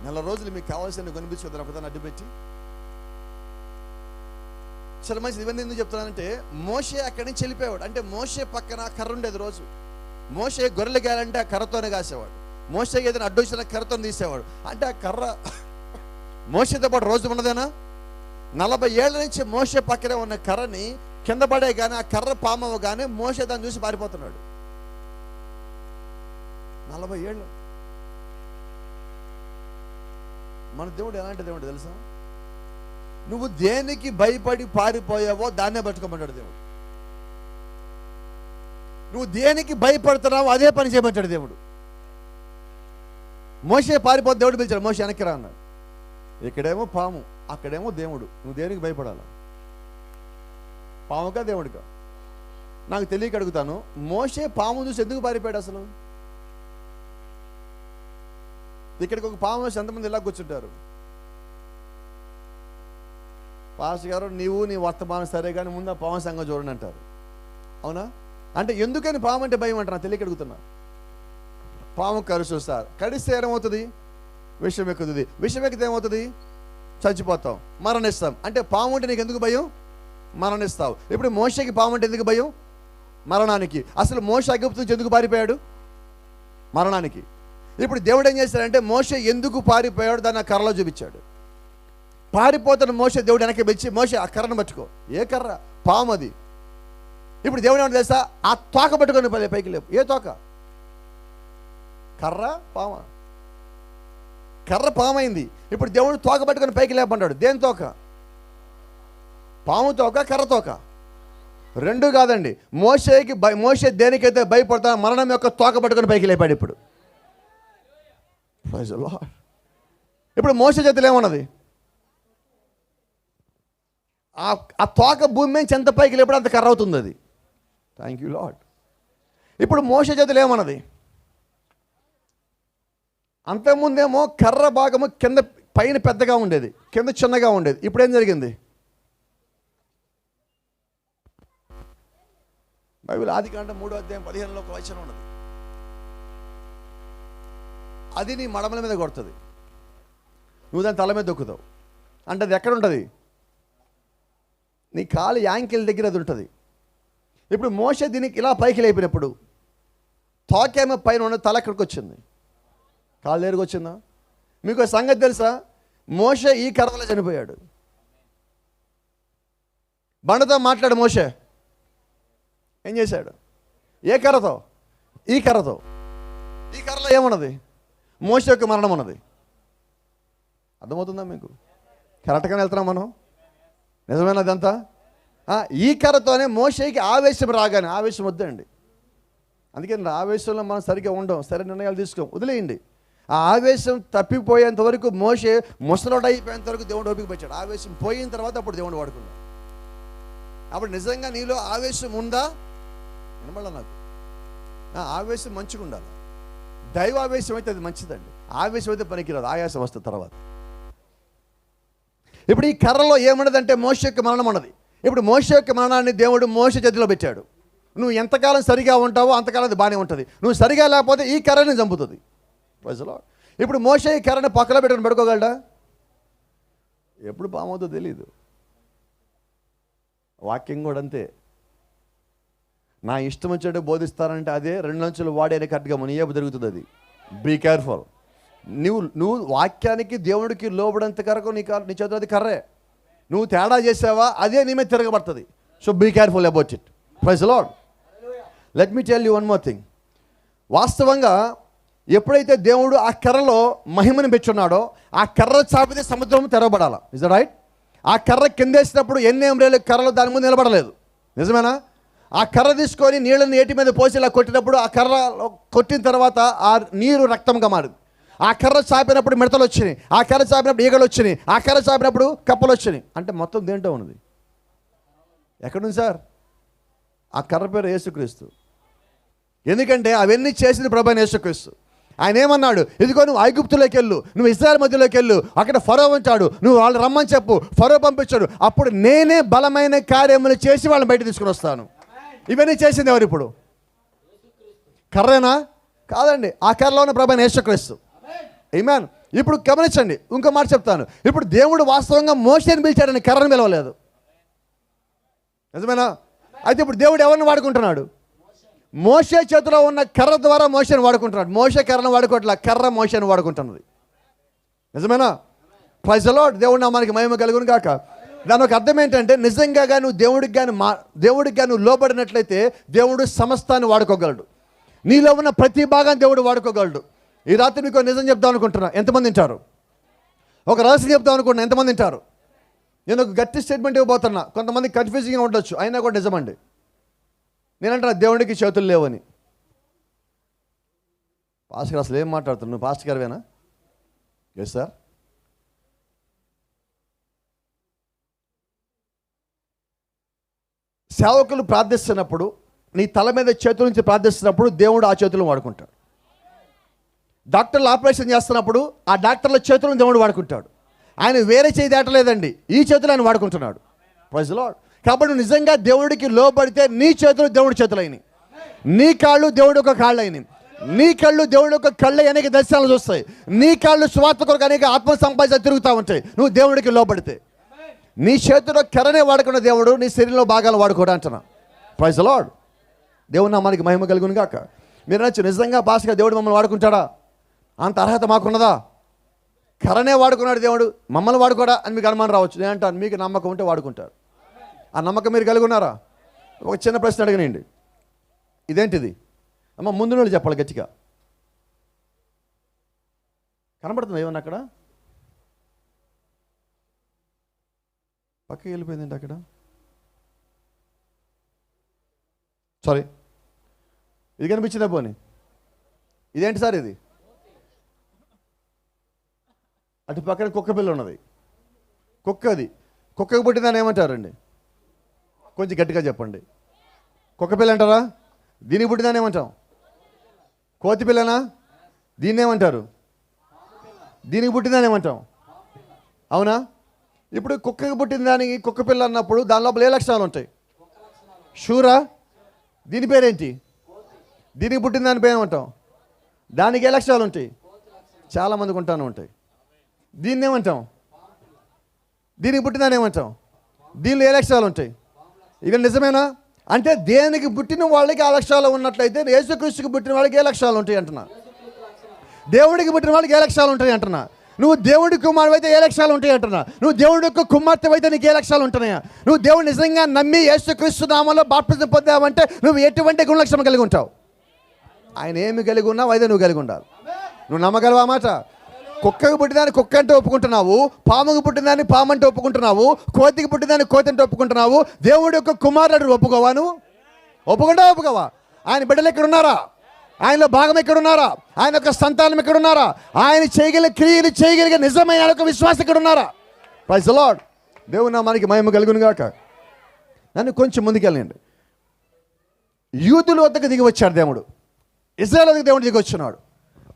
నెల రోజులు మీకు కావాల్సిన కొనిపించుకుంటారు ఒకదాన్ని అడ్డు పెట్టి. చాలా మంచిది. ఇవన్నీ ఎందుకు చెప్తున్నానంటే, మోషే అక్కడి నుంచి వెళ్ళిపోయాడు. అంటే మోషే పక్కన కర్ర ఉండేది రోజు. మోషే గొర్రెలు గాయాలంటే ఆ కర్రతోనే కాసేవాడు. మోషే ఏదైనా అడ్డు వచ్చిన కర్రతో తీసేవాడు. అంటే ఆ కర్ర మోషేతో పాటు రోజు ఉన్నదేనా? 40 ఏళ్ళ నుంచి మోషే పక్కనే ఉన్న కర్రని కింద పడే కానీ ఆ కర్ర పామవ కానీ మోషే దాన్ని చూసి పారిపోతున్నాడు. 40 ఏళ్ళు. మన దేవుడు ఎలాంటి దేవుడు తెలుసా? నువ్వు దేనికి భయపడి పారిపోయావో దాన్నే పట్టుకోమంటాడు దేవుడు. నువ్వు దేనికి భయపడుతున్నావో అదే పని చేయమంటాడు దేవుడు. మోషే పారిపోతే దేవుడు పిలిచాడు, మోషే వెనక్కి రా అన్నాడు. ఇక్కడేమో పాము, అక్కడేమో దేవుడు. నువ్వు దేనికి భయపడాలా? పాముకా దేవుడికా? నాకు తెలియక అడుగుతాను, మోషే పాము చూసి ఎందుకు పారిపోయాడు అసలు? ఇక్కడికి ఒక పాము చూసి ఎంతమంది ఇలా కూర్చుంటారు? పాస్టర్ గారు నీవు నీ వర్తమానం సరే కానీ ముందు ఆ పాము సంగం చూడండి అంటారు. అవునా? అంటే ఎందుకని పాము అంటే భయం అంటారు? తెలియక అడుగుతున్నా. పాము కరుసు సార్, కడిస్తే ఏమవుతుంది? విషం ఎక్కుతుంది. విషం ఎక్కితే ఏమవుతుంది? చచ్చిపోతాం, మరణిస్తాం. అంటే పాము అంటే నీకు ఎందుకు భయం? మరణిస్తావు. ఇప్పుడు మోషేకి పాము అంటే ఎందుకు భయం? మరణానికి. అసలు మోషే ఐగుప్తు నుంచి ఎందుకు పారిపోయాడు? మరణానికి. ఇప్పుడు దేవుడు ఏం చేశాడంటే మోషే ఎందుకు పారిపోయాడు దాన్ని ఆ కర్రలో చూపించాడు. పారిపోతున్న మోషే దేవుడు వెనక్కి పిలిచి, మోషే ఆ కర్రను పట్టుకో. ఏ కర్ర? పాము అది. ఇప్పుడు దేవుడు ఏమన్నా తెలుసా, ఆ తోక పట్టుకొని పైకి లేపు. ఏ తోక? కర్ర పామ. కర్ర పామైంది. ఇప్పుడు దేవుడు తోక పట్టుకొని పైకి లేపంటాడు. దేని తోక? పాము తోక, కర్ర తోక? రెండు కాదండి. మోషే దేనికైతే భయపడతా మరణం యొక్క తోక పట్టుకొని పైకి లేపాడు. ఇప్పుడు మోషే చేతులు ఏమన్నది? ఆ తోక భూమి నుంచి ఎంత పైకి లేపడం అంత కర్ర అవుతుంది అది. Thank you lord. ఇప్పుడు మోషే చేతులు ఏమన్నది? అంతకుముందేమో కర్ర భాగము కింద పైన పెద్దగా ఉండేది, కింద చిన్నగా ఉండేది. ఇప్పుడు ఏం జరిగింది? బైబిల్ ఆదికాండం 3:15 ఒక వచనం ఉన్నది. అది నీ మడమల మీద కొడుతుంది, నువ్వు దాని తల మీద దొక్కుతావు. అంటే అది ఎక్కడ ఉంటుంది? నీ కాలు యాంకిల్ దగ్గర అది ఉంటుంది. ఇప్పుడు మోషే దీనికి ఇలా పైకి లేపినప్పుడు తోకేమో పైన ఉన్న తల ఎక్కడికి వచ్చింది? కాలు దగ్గరికి వచ్చిందా? మీకు సంగతి తెలుసా? మోషే ఈ కర్రలో చనిపోయాడు. బండతో మాట్లాడు మోషే ఏం చేశాడు? ఏ కర్రతో? ఈ కర్రతో. ఈ కర్రలో ఏమున్నది? మోషే యొక్క మరణం ఉన్నది. అర్థమవుతుందా మీకు? కరెక్ట్గానే వెళ్తున్నాం మనం? నిజమేనా అదంతా? ఈ కర్రతోనే మోషేకి ఆవేశం రాగానే, ఆవేశం వద్దండి. అందుకని ఆవేశంలో మనం సరిగ్గా ఉండం, సరైన నిర్ణయాలు తీసుకోం, వదిలేయండి. ఆ ఆవేశం తప్పిపోయేంత వరకు మోషే ముసలోడు అయిపోయేంత వరకు దేవుడు ఓపిక పెట్టాడు. ఆవేశం పోయిన తర్వాత అప్పుడు దేవుడు వాడుకున్నాడు. అప్పుడు నిజంగా నీలో ఆవేశం ఉందా? వినబడాలి నాకు. ఆవేశం మంచిగా ఉండాలి. దైవావేశం అయితే అది మంచిదండి. ఆవేశం అయితే పనికిరాదు, ఆయాసం వస్తుంది తర్వాత. ఇప్పుడు ఈ కర్రలో ఏమన్నదంటే మోషే యొక్క మరణం అన్నది. ఇప్పుడు మోషే యొక్క మరణాన్ని దేవుడు మోషే చేతిలో పెట్టాడు. నువ్వు ఎంతకాలం సరిగా ఉంటావో అంతకాలం అది బాగానే ఉంటుంది. నువ్వు సరిగా లేకపోతే ఈ కర్రని చంపుతుంది. ప్రజలో ఇప్పుడు మోషే ఈ కర్రని పక్కలో పెట్టుకుని పడుకోగలడా? ఎప్పుడు పామవుతుందో తెలియదు. వాక్యం కూడా అంతే. నా ఇష్టం వచ్చేటట్టు బోధిస్తారంటే అదే 2 అంచులు వాడే కరెక్ట్గా మన ఏపు జరుగుతుంది. అది బీ కేర్ఫుల్. నువ్వు వాక్యానికి దేవుడికి లోబడంత కరకు నీ చేతులు అది కర్రే. నువ్వు తేడా చేసావా అదే నీ మీద తిరగబడుతుంది. So be careful about it. Praise the lord. Let me tell you one more thing. వాస్తవంగా ఎప్పుడైతే దేవుడు ఆ కర్రలో మహిమను పెట్టున్నాడో ఆ కర్ర చాపితే సముద్రం తెరవబడాలి. Is that right? ఆ కర్ర కిందేసినప్పుడు ఎన్నేమ్రేలు కర్రలు దాని ముందు నిలబడలేదు. నిజమేనా? ఆ కర్ర తీసుకొని నీళ్ళని ఏటి మీద పోసి ఇలా కొట్టినప్పుడు ఆ కర్ర కొట్టిన తర్వాత ఆ నీరు రక్తంగా మారింది. ఆ కర్ర చాపినప్పుడు మిడతలు వచ్చినాయి, ఆ కర్ర చాపినప్పుడు ఈగలు వచ్చినాయి, ఆ కర్ర చాపినప్పుడు కప్పలు వచ్చినాయి. అంటే మొత్తం దేంటో ఉన్నది? ఎక్కడుంది సార్? ఆ కర్ర పేరు యేసుక్రీస్తు. ఎందుకంటే అవన్నీ చేసింది ప్రభువైన యేసుక్రీస్తు. ఆయన ఏమన్నాడు? ఇదిగో నువ్వు ఐగుప్తులోకి వెళ్ళు, నువ్వు ఇశ్రాయేలు మధ్యలోకి వెళ్ళు, అక్కడ ఫరో ఉంటాడు, నువ్వు వాళ్ళు రమ్మని చెప్పు, ఫరో పంపించాడు, అప్పుడు నేనే బలమైన కార్యములు చేసి వాళ్ళని బయట తీసుకుని వస్తాను. ఇవన్నీ చేసింది ఎవరు? ఇప్పుడు కర్రేనా? కాదండి, ఆ కర్రలో ఉన్న ప్రభువైన యేసుక్రీస్తు. ఆమేన్. ఇప్పుడు గమనించండి, ఇంకో మాట చెప్తాను. ఇప్పుడు దేవుడు వాస్తవంగా మోషేని పిలిచాడని కర్రను పిలవలేదు. నిజమేనా? అయితే ఇప్పుడు దేవుడు ఎవరిని వాడుకుంటున్నాడు? మోషే చేతిలో ఉన్న కర్ర ద్వారా మోషేని వాడుకుంటున్నాడు. మోషే కర్రను వాడుకోవట్లా, కర్ర మోషేని వాడుకుంటున్నది. నిజమేనా? Praise the lord. దేవుడు నామానికి మహిమ కలుగును గాక. దాని ఒక అర్థం ఏంటంటే నిజంగా నువ్వు దేవుడికి కానీ నువ్వు లోబడినట్లయితే దేవుడు సమస్తాన్ని వాడుకోగలడు. నీలో ఉన్న ప్రతి భాగాన్ని దేవుడు వాడుకోగలడు. ఈ రాత్రి మీకు నిజం చెప్దాం అనుకుంటున్నా. ఎంతమంది వింటారు? ఒక రహస్యం చెప్దాం అనుకుంటున్నా. ఎంతమంది వింటారు? నేను ఒక గట్టి స్టేట్మెంట్ ఇవ్వబోతున్నా. కొంతమంది కన్ఫ్యూజింగ్గా ఉండొచ్చు, అయినా కూడా నిజమండి. నేనంటాను దేవుడికి చేతులు లేవని. పాస్టర్ అసలు ఏం మాట్లాడుతున్నావు? నువ్వు పాస్టర్ గారివేనా? Yes sir. సేవకులు ప్రార్థిస్తున్నప్పుడు నీ తల మీద చేతుల నుంచి ప్రార్థిస్తున్నప్పుడు దేవుడు ఆ చేతులను వాడుకుంటాడు. డాక్టర్లు ఆపరేషన్ చేస్తున్నప్పుడు ఆ డాక్టర్ల చేతులను దేవుడు వాడుకుంటాడు. ఆయన వేరే చేయి దాటలేదండి, ఈ చేతులు ఆయన వాడుకుంటున్నాడు. Praise the lord. కాబట్టి నువ్వు నిజంగా దేవుడికి లోబడితే నీ చేతులు దేవుడి చేతులు అయినాయి, నీ కాళ్ళు దేవుడి యొక్క కాళ్ళు అయినాయి, నీ కళ్ళు దేవుడి యొక్క కళ్ళు అనేక దర్శనాలు చూస్తాయి, నీ కాళ్ళు స్వార్థ కొరకు అనేక ఆత్మ సంపాదన తిరుగుతూ ఉంటాయి. నువ్వు దేవుడికి లోబడితే నీ చేతిలో కర్రనే వాడుకున్న దేవుడు నీ శరీరంలో భాగాలు వాడుకోవడం అంటున్నా. Praise the lord. దేవుడు నామానికి మహిమ కలుగును గాక. మీరు నచ్చు నిజంగా పాస్గా దేవుడు మమ్మల్ని వాడుకుంటాడా? అంత అర్హత మాకున్నదా? కర్రనే వాడుకున్నాడు దేవుడు, మమ్మల్ని వాడుకోడా అని మీకు అనుమానం రావచ్చు. నేను అంటాను, మీకు నమ్మకం ఉంటే వాడుకుంటారు. ఆ నమ్మకం మీరు కలిగి ఉన్నారా? ఒక చిన్న ప్రశ్న అడగనండి, ఇదేంటిది అమ్మ ముందు నుండి చెప్పాలి గట్టిగా. కనబడుతుంది ఏమన్నా అక్కడ? పక్కకి వెళ్ళిపోయిందండి అక్కడ. సారీ, ఇది కనిపించిందా? పోనీ ఇదేంటి సార్? ఇది అటు పక్కన కుక్క పిల్ల ఉన్నది. కుక్కది, కుక్కకు పుట్టిందని ఏమంటారండి? కొంచెం గట్టిగా చెప్పండి. కుక్క పిల్ల అంటారా? దీనికి పుట్టిందని ఏమంటాం? కోతి పిల్లనా? దీన్ని ఏమంటారు? దీనికి పుట్టిందని ఏమంటాం? అవునా? ఇప్పుడు కుక్కకు పుట్టిన దానికి కుక్క పిల్ల అన్నప్పుడు దాని లోపల ఏ లక్షణాలు ఉంటాయి? షూరా? దీని పేరేంటి? దీనికి పుట్టిన దాని పేరు ఏమంటాం? దానికి ఏ లక్షణాలు ఉంటాయి? చాలామందికి ఉంటాయి. దీన్ని ఏమంటాం? దీనికి పుట్టిందని ఏమంటాం? దీనిలో ఏ లక్షణాలు ఉంటాయి? ఇక నిజమేనా? అంటే దేనికి పుట్టిన వాళ్ళకి ఆ లక్షణాలు ఉన్నట్లయితే యేసుక్రీస్తుకి పుట్టిన వాళ్ళకి ఏ లక్షణాలు ఉంటాయి అంటున్నా? దేవుడికి పుట్టిన వాళ్ళకి ఏ లక్షణాలు ఉంటాయి అంటున్నా? నువ్వు దేవుడి కుమారుడు అయితే ఏ లక్షణాలు ఉంటాయి అంటున్నా? నువ్వు దేవుడి యొక్క కుమార్తె అయితే నీకు ఏ లక్షణాలు ఉంటున్నాయా? నువ్వు దేవుడు నిజంగా నమ్మి యేసుక్రీస్తు నామములో బాప్తిజం పొందావంటే నువ్వు ఎటువంటి గుణలక్షణం కలిగి ఉంటావు? ఆయన ఏమి కలిగి ఉన్నావు అయితే నువ్వు కలిగి ఉండాలి. నువ్వు నమ్మగలవా మాట? కుక్కకు పుట్టిదాన్ని కుక్క అంటే ఒప్పుకుంటున్నావు, పాముకు పుట్టిదాన్ని పాము అంటే ఒప్పుకుంటున్నావు, కోతికి పుట్టిదాన్ని కోతి అంటే ఒప్పుకుంటున్నావు. దేవుడి యొక్క కుమారుడు ఒప్పుకోవా? నువ్వు ఒప్పుకోవా? ఆయన బిడ్డలు ఎక్కడ ఉన్నారా? ఆయనలో భాగం ఎక్కడున్నారా? ఆయన యొక్క సంతానం ఎక్కడున్నారా? ఆయన చేయగలిగే క్రియలు చేయగలిగే నిజమైన యొక్క విశ్వాసం ఎక్కడున్నారా? Praise the lord. దేవుని నామానికి మహిమ కలుగును గాక. నన్ను కొంచెం ముందుకెళ్ళండి. యూదుల వద్దకు దిగి వచ్చాడు దేవుడు, ఇశ్రాయేలు వద్దకు దేవుడు దిగి వచ్చినాడు.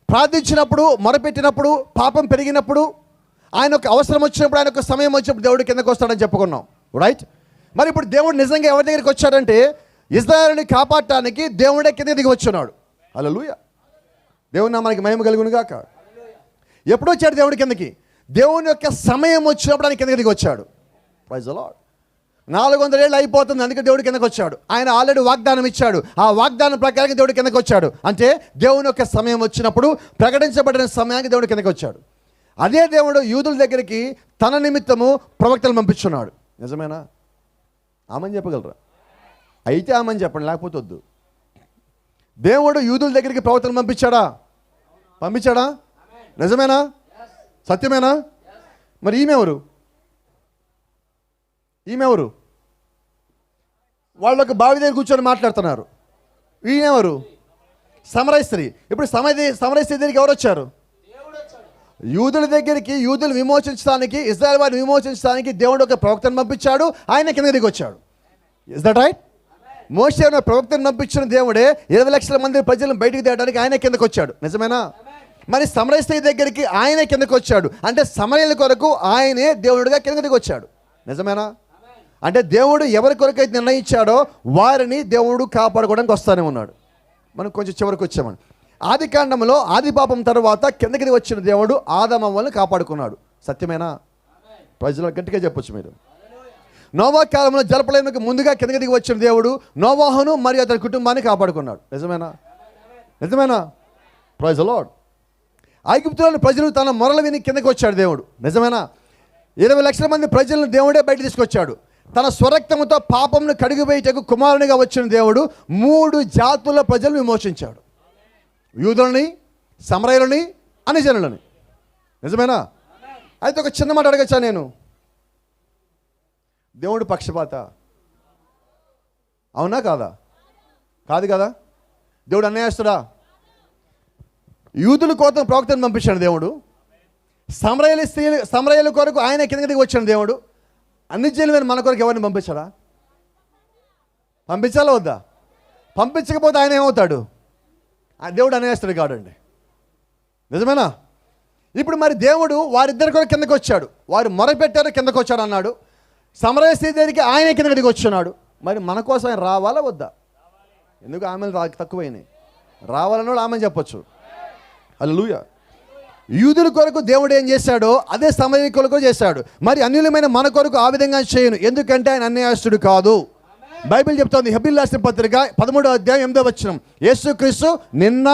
ప్రార్థించినప్పుడు, మొరపెట్టినప్పుడు, పాపం పెరిగినప్పుడు, ఆయన ఒక అవసరం వచ్చినప్పుడు, ఆయన ఒక సమయం వచ్చినప్పుడు దేవుడు కిందకు వస్తాడని చెప్పుకున్నాం, రైట్? మరి ఇప్పుడు దేవుడు నిజంగా ఎవరి దగ్గరికి వచ్చాడంటే ఇశ్రాయేలుని కాపాడటానికి దేవుడే కిందకి దిగి వచ్చున్నాడు. హల్లెలూయా. దేవుని నామానికి మహిమ కలుగును గాక. ఎప్పుడు వచ్చాడు దేవుడి కిందకి? దేవుని యొక్క సమయం వచ్చినప్పుడు ఆయన కిందకి దిగి వచ్చాడు. Praise the lord. 400 ఏళ్ళు అయిపోతుంది, అందుకే దేవుడి కిందకి వచ్చాడు. ఆయన ఆల్రెడీ వాగ్దానం ఇచ్చాడు, ఆ వాగ్దానం ప్రకారం దేవుడి కిందకి వచ్చాడు. అంటే దేవుని యొక్క సమయం వచ్చినప్పుడు, ప్రకటించబడిన సమయానికి దేవుడి కిందకి వచ్చాడు. అదే దేవుడు యూదుల దగ్గరికి తన నిమిత్తము ప్రవక్తలు పంపించున్నాడు. నిజమేనా? ఆమని చెప్పగలరా? అయితే ఆమని చెప్పండి, లేకపోతే వద్దు. దేవుడు యూదుల దగ్గరికి ప్రవక్తలు పంపించాడా? నిజమేనా? సత్యమేనా? మరి ఈమెవరు? వాళ్ళొక బావి దగ్గర కూర్చొని మాట్లాడుతున్నారు. ఈయనెవరు? సమరయ స్త్రీ. ఇప్పుడు సమరయ స్త్రీ దగ్గరికి ఎవరు వచ్చారు? యూదుల దగ్గరికి, యూదులు విమోచించడానికి, ఇశ్రాయేలు వారిని విమోచించడానికి దేవుడు ఒక ప్రవక్తను పంపించాడు, ఆయన కింద దిగి వచ్చాడు. Is that right? మోషే అనే ప్రవక్తను పంపించిన దేవుడే 20 లక్షల మంది ప్రజలను బయటికి తేయడానికి ఆయన కిందకు వచ్చాడు. నిజమేనా? మరి సమరయ స్త్రీ దగ్గరికి ఆయన కిందకు వచ్చాడు, అంటే సమరయుల కొరకు ఆయనే దేవుడిగా కిందకు దిగి వచ్చాడు. నిజమేనా? అంటే దేవుడు ఎవరి కొరకైతే నిర్ణయించాడో వారిని దేవుడు కాపాడుకోవడానికి వస్తానే ఉన్నాడు. మనం కొంచెం చివరికి వచ్చామని. ఆది కాండంలో ఆది పాపం తర్వాత కిందకి వచ్చిన దేవుడు ఆదామవ్వలను కాపాడుకున్నాడు. సత్యమేనా? ప్రజలు గట్టిగా చెప్పొచ్చు మీరు. నోవా కాలంలో జలప్రళయానికి ముందుగా కిందకి దిగి వచ్చిన దేవుడు నోవాహును మరియు అతని కుటుంబాన్ని కాపాడుకున్నాడు. నిజమేనా? Praise the lord. ఐగుప్తులోని ప్రజలు తన మొరలు విని కిందకి వచ్చాడు దేవుడు. నిజమేనా? 20 లక్షల మంది ప్రజలను దేవుడే బయట తీసుకొచ్చాడు. తన స్వరక్తముతో పాపంను కడిగివేయుటకు కుమారునిగా వచ్చిన దేవుడు 3 జాతుల ప్రజలను విమోచించాడు. యూదులని, సమరయులని, అన్యజనులని. నిజమేనా? అయితే ఒక చిన్న మాట అడగచ్చా నేను? దేవుడు పక్షపాత? అవునా కాదా? కాదు కదా. దేవుడు అన్యాయస్తుడా? యూదుల కోసం ప్రవక్తను పంపించాడు దేవుడు. సమరయుల కొరకు ఆయన కిందకి వచ్చిన దేవుడు అన్యజనులైన మన కొరకు ఎవరిని పంపించాడా? పంపించాలా వద్దా? పంపించకపోతే ఆయన ఏమవుతాడు? ఆ దేవుడు అన్యాయస్తుడు కాడండి. నిజమేనా? ఇప్పుడు మరి దేవుడు వారిద్దరి కొరకు కిందకి వచ్చాడు, వారు మొరపెట్టారు కిందకు వచ్చాడు అన్నాడు. సమరయ స్త్రీ దగ్గరికి ఆయన కిందకి వచ్చున్నాడు. మరి మన కోసం ఆయన రావాలా వద్దా? ఎందుకు ఆమెలు తక్కువైనాయి? రావాలన్నాడు ఆమె చెప్పొచ్చు. హల్లెలూయా. యూదుల కొరకు దేవుడు ఏం చేశాడో అదే సమరయుల కొరకు చేశాడు. మరి అన్యులమైన మన కొరకు ఆ విధంగా చేయను, ఎందుకంటే ఆయన అన్యాయస్తుడు కాదు. బైబిల్ చెప్తోంది, హెబ్రీయులకు రాసిన పత్రిక 13వ అధ్యాయం 8వ వచనం, యేసుక్రీస్తు నిన్న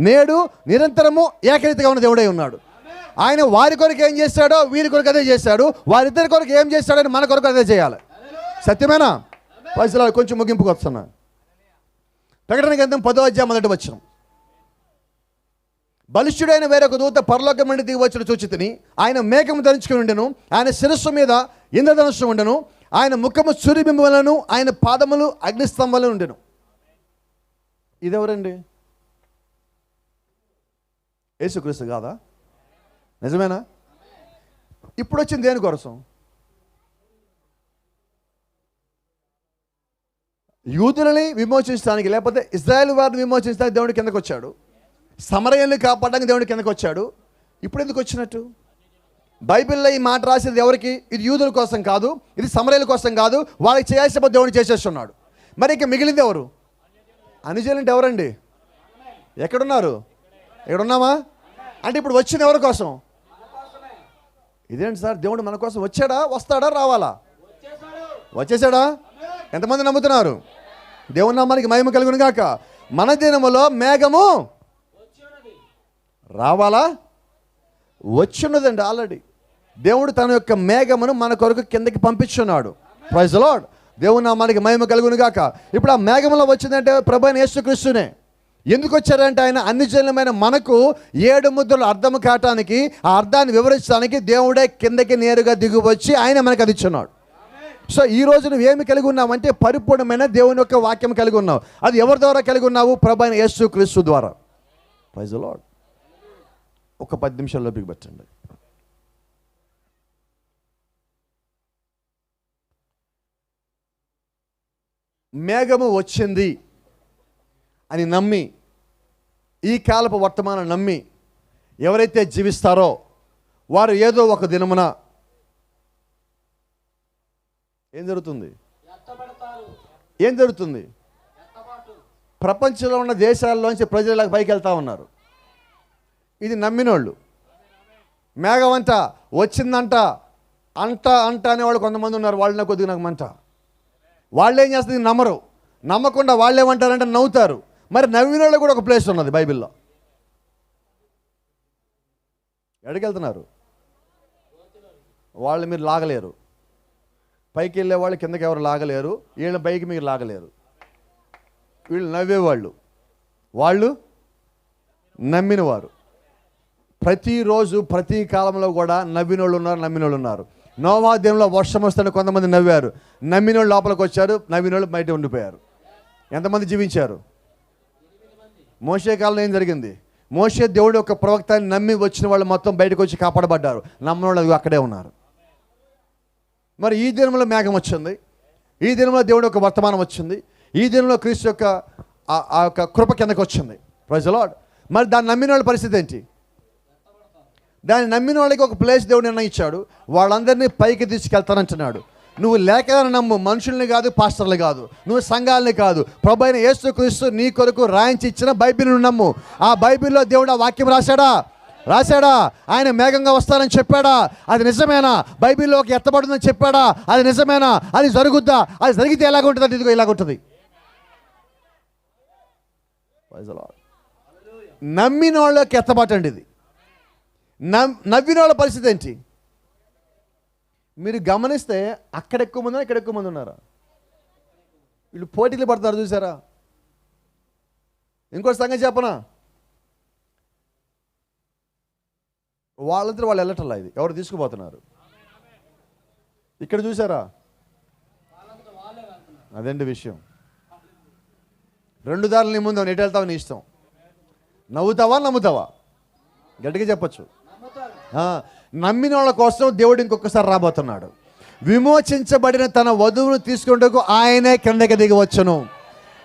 నేడు నిరంతరము ఏకరీతిగా ఉన్న దేవుడై ఉన్నాడు. ఆయన వారి కొరకు ఏం చేశాడో వీరి కొరకు అదే చేశాడు, వారిద్దరి కొరకు ఏం చేశాడని మన కొరకు అదే చేయాలి. సత్యమేనా? పరిస్థితులు కొంచెం ముగింపుకు వస్తున్నా. ప్రకటన గ్రంథం 10వ అధ్యాయం 1వ వచనం, బలిష్ఠుడైన వేరొక దూత పరలోకం నుండి దిగి వచ్చిన చూచితిని. ఆయన మేఘము ధరించుకుని ఉండెను, ఆయన శిరస్సు మీద ఇంద్రధనుస్సు ఉండెను, ఆయన ముఖము సూర్యబింబములను, ఆయన పాదములు అగ్నిస్తంభాలను ఉండెను. ఇదెవరండి? యేసుక్రీస్తు కాదా? నిజమేనా? ఇప్పుడు వచ్చింది దేని కోసం? యూదులని విమోచించడానికి, లేకపోతే ఇజ్రాయేల్ వారిని విమోచించడానికి దేవుడి కిందకు వచ్చాడు. సమరయుల్ని కాపాడడానికి దేవుడి కిందకు వచ్చాడు. ఇప్పుడు ఎందుకు వచ్చినట్టు? బైబిల్లో ఈ మాట రాసేది ఎవరికి? ఇది యూదుల కోసం కాదు, ఇది సమరయుల కోసం కాదు, వాళ్ళకి చేయాల్సిన దేవుడు చేసేస్తున్నాడు. మరి ఇక మిగిలింది ఎవరు? అన్యజనులు అంటే ఎవరండి? ఎక్కడున్నారు? ఎక్కడున్నామా? అంటే ఇప్పుడు వచ్చింది ఎవరి కోసం? ఇదేంటి సార్, దేవుడు మన కోసం వచ్చాడా, వస్తాడా, రావాలా? వచ్చేసాడా? ఎంతమంది నమ్ముతున్నారు? దేవుని నామానికి మహిమ కలుగును గాక. మన దినములో మేఘము రావాలా? వచ్చున్నదండి ఆల్రెడీ. దేవుడు తన యొక్క మేఘమును మన కొరకు కిందకి పంపించున్నాడు. Praise the lord. దేవుని నామానికి మహిమ కలుగును గాక. ఇప్పుడు ఆ మేఘంలో వచ్చిందంటే ప్రభువైన యేసుక్రీస్తునే. ఎందుకు వచ్చారంటే ఆయన అన్ని జనులమైన మనకు 7 ముద్రలు అర్థం కావటానికి, ఆ అర్థాన్ని వివరించడానికి దేవుడే కిందకి నేరుగా దిగి వచ్చి ఆయన మనకు అది ఇచ్చున్నాడు. సో ఈ రోజు నువ్వు ఏమి కలిగి ఉన్నావంటే పరిపూర్ణమైన దేవుని యొక్క వాక్యం కలిగి ఉన్నావు. అది ఎవరి ద్వారా కలిగి ఉన్నావు? ప్రభువైన యేసుక్రీస్తు ద్వారా. Praise the lord. ఒక 10 నిమిషాల్లో బిగిపెట్టండి. మేఘము వచ్చింది అని నమ్మి, ఈ కాలపు వర్తమానం నమ్మి ఎవరైతే జీవిస్తారో వారు ఏదో ఒక దినమున ఏం జరుగుతుంది? ఏం జరుగుతుంది? ప్రపంచంలో ఉన్న దేశాల్లోంచి ప్రజలు ఇలా పైకి వెళ్తూ ఉన్నారు. ఇది నమ్మినోళ్ళు. మేఘం అంట వచ్చిందంట అంట అనేవాళ్ళు కొంతమంది ఉన్నారు. వాళ్ళని కొద్దిగా నాకు మంట. వాళ్ళు ఏం చేస్తుంది? నమ్మరు. నమ్మకుండా వాళ్ళు ఏమంటారంటే నవ్వుతారు. మరి నవ్విన వాళ్ళు కూడా ఒక ప్లేస్ ఉన్నది బైబిల్లో. ఎక్కడికి వెళ్తున్నారు? వాళ్ళు మీరు లాగలేరు. పైకి వెళ్ళే వాళ్ళు కిందకి ఎవరు లాగలేరు. వీళ్ళని పైకి మీరు లాగలేరు. వీళ్ళు నవ్వేవాళ్ళు, వాళ్ళు నమ్మినవారు. ప్రతిరోజు ప్రతి కాలంలో కూడా నవ్వినోళ్ళు ఉన్నారు, నమ్మినోళ్ళు ఉన్నారు. నోవా దినంలో వర్షం వస్తుంటే కొంతమంది నవ్వారు, నమ్మినోళ్ళు లోపలికి వచ్చారు, నవ్వినోళ్ళు బయట ఉండిపోయారు. ఎంతమంది జీవించారు? మోషే కాలంలో ఏం జరిగింది? మోషే దేవుడు యొక్క ప్రవక్తని నమ్మి వచ్చిన వాళ్ళు మొత్తం బయటకు వచ్చి కాపాడబడ్డారు. నమ్మినోళ్ళు అక్కడే ఉన్నారు. మరి ఈ దినంలో మేఘం వచ్చింది, ఈ దినంలో దేవుడు యొక్క వర్తమానం వచ్చింది, ఈ దినంలో క్రీస్తు యొక్క ఆ యొక్క కృప కిందకి వచ్చింది. Praise the lord. మరి దాన్ని నమ్మిన వాళ్ళ పరిస్థితి ఏంటి? దాన్ని నమ్మిన వాళ్ళకి ఒక ప్లేస్ దేవుడు నిర్ణయించాడు. వాళ్ళందరినీ పైకి తీసుకెళ్తానంటున్నాడు. నువ్వు లేఖనాన్ని నమ్ము, మనుషుల్ని కాదు, పాస్టర్లు కాదు, నువ్వు సంఘాలని కాదు, ప్రభువైన యేసుక్రీస్తు నీ కొరకు రాయించి ఇచ్చిన బైబిల్ను నమ్ము. ఆ బైబిల్లో దేవుడు ఆ వాక్యం రాశాడా? ఆయన మేఘంగా వస్తానని చెప్పాడా? అది నిజమేనా? బైబిల్లో ఒక ఎత్తబడుతుందని చెప్పాడా? అది నిజమేనా? అది జరుగుద్దా? అది జరిగితే ఎలాగుంటుంది? ఇదిగో ఇలాగుంటుంది. నమ్మిన వాళ్ళకి ఎత్తబాటండి ఇది. నవ్విన వాళ్ళ పరిస్థితి ఏంటి? మీరు గమనిస్తే అక్కడ ఎక్కువ మంది, ఇక్కడ ఎక్కువ మంది ఉన్నారా? వీళ్ళు పోటీలు పడతారు చూసారా? ఇంకో సంగతి చెప్పనా, వాళ్ళంతా వాళ్ళు వెళ్ళటల్లా. ఇది ఎవరు తీసుకుపోతున్నారు? ఇక్కడ చూసారా? అదండి విషయం. 2 దారులు నీ ముందు, ఎటు వెళ్తావు నీ ఇష్టం. నమ్ముతావా? గట్టిగా చెప్పచ్చు. నమ్మిన వాళ్ళ కోసం దేవుడు ఇంకొకసారి రాబోతున్నాడు. విమోచించబడిన తన వధువును తీసుకుంటూ ఆయనే కిందకి దిగి వచ్చును.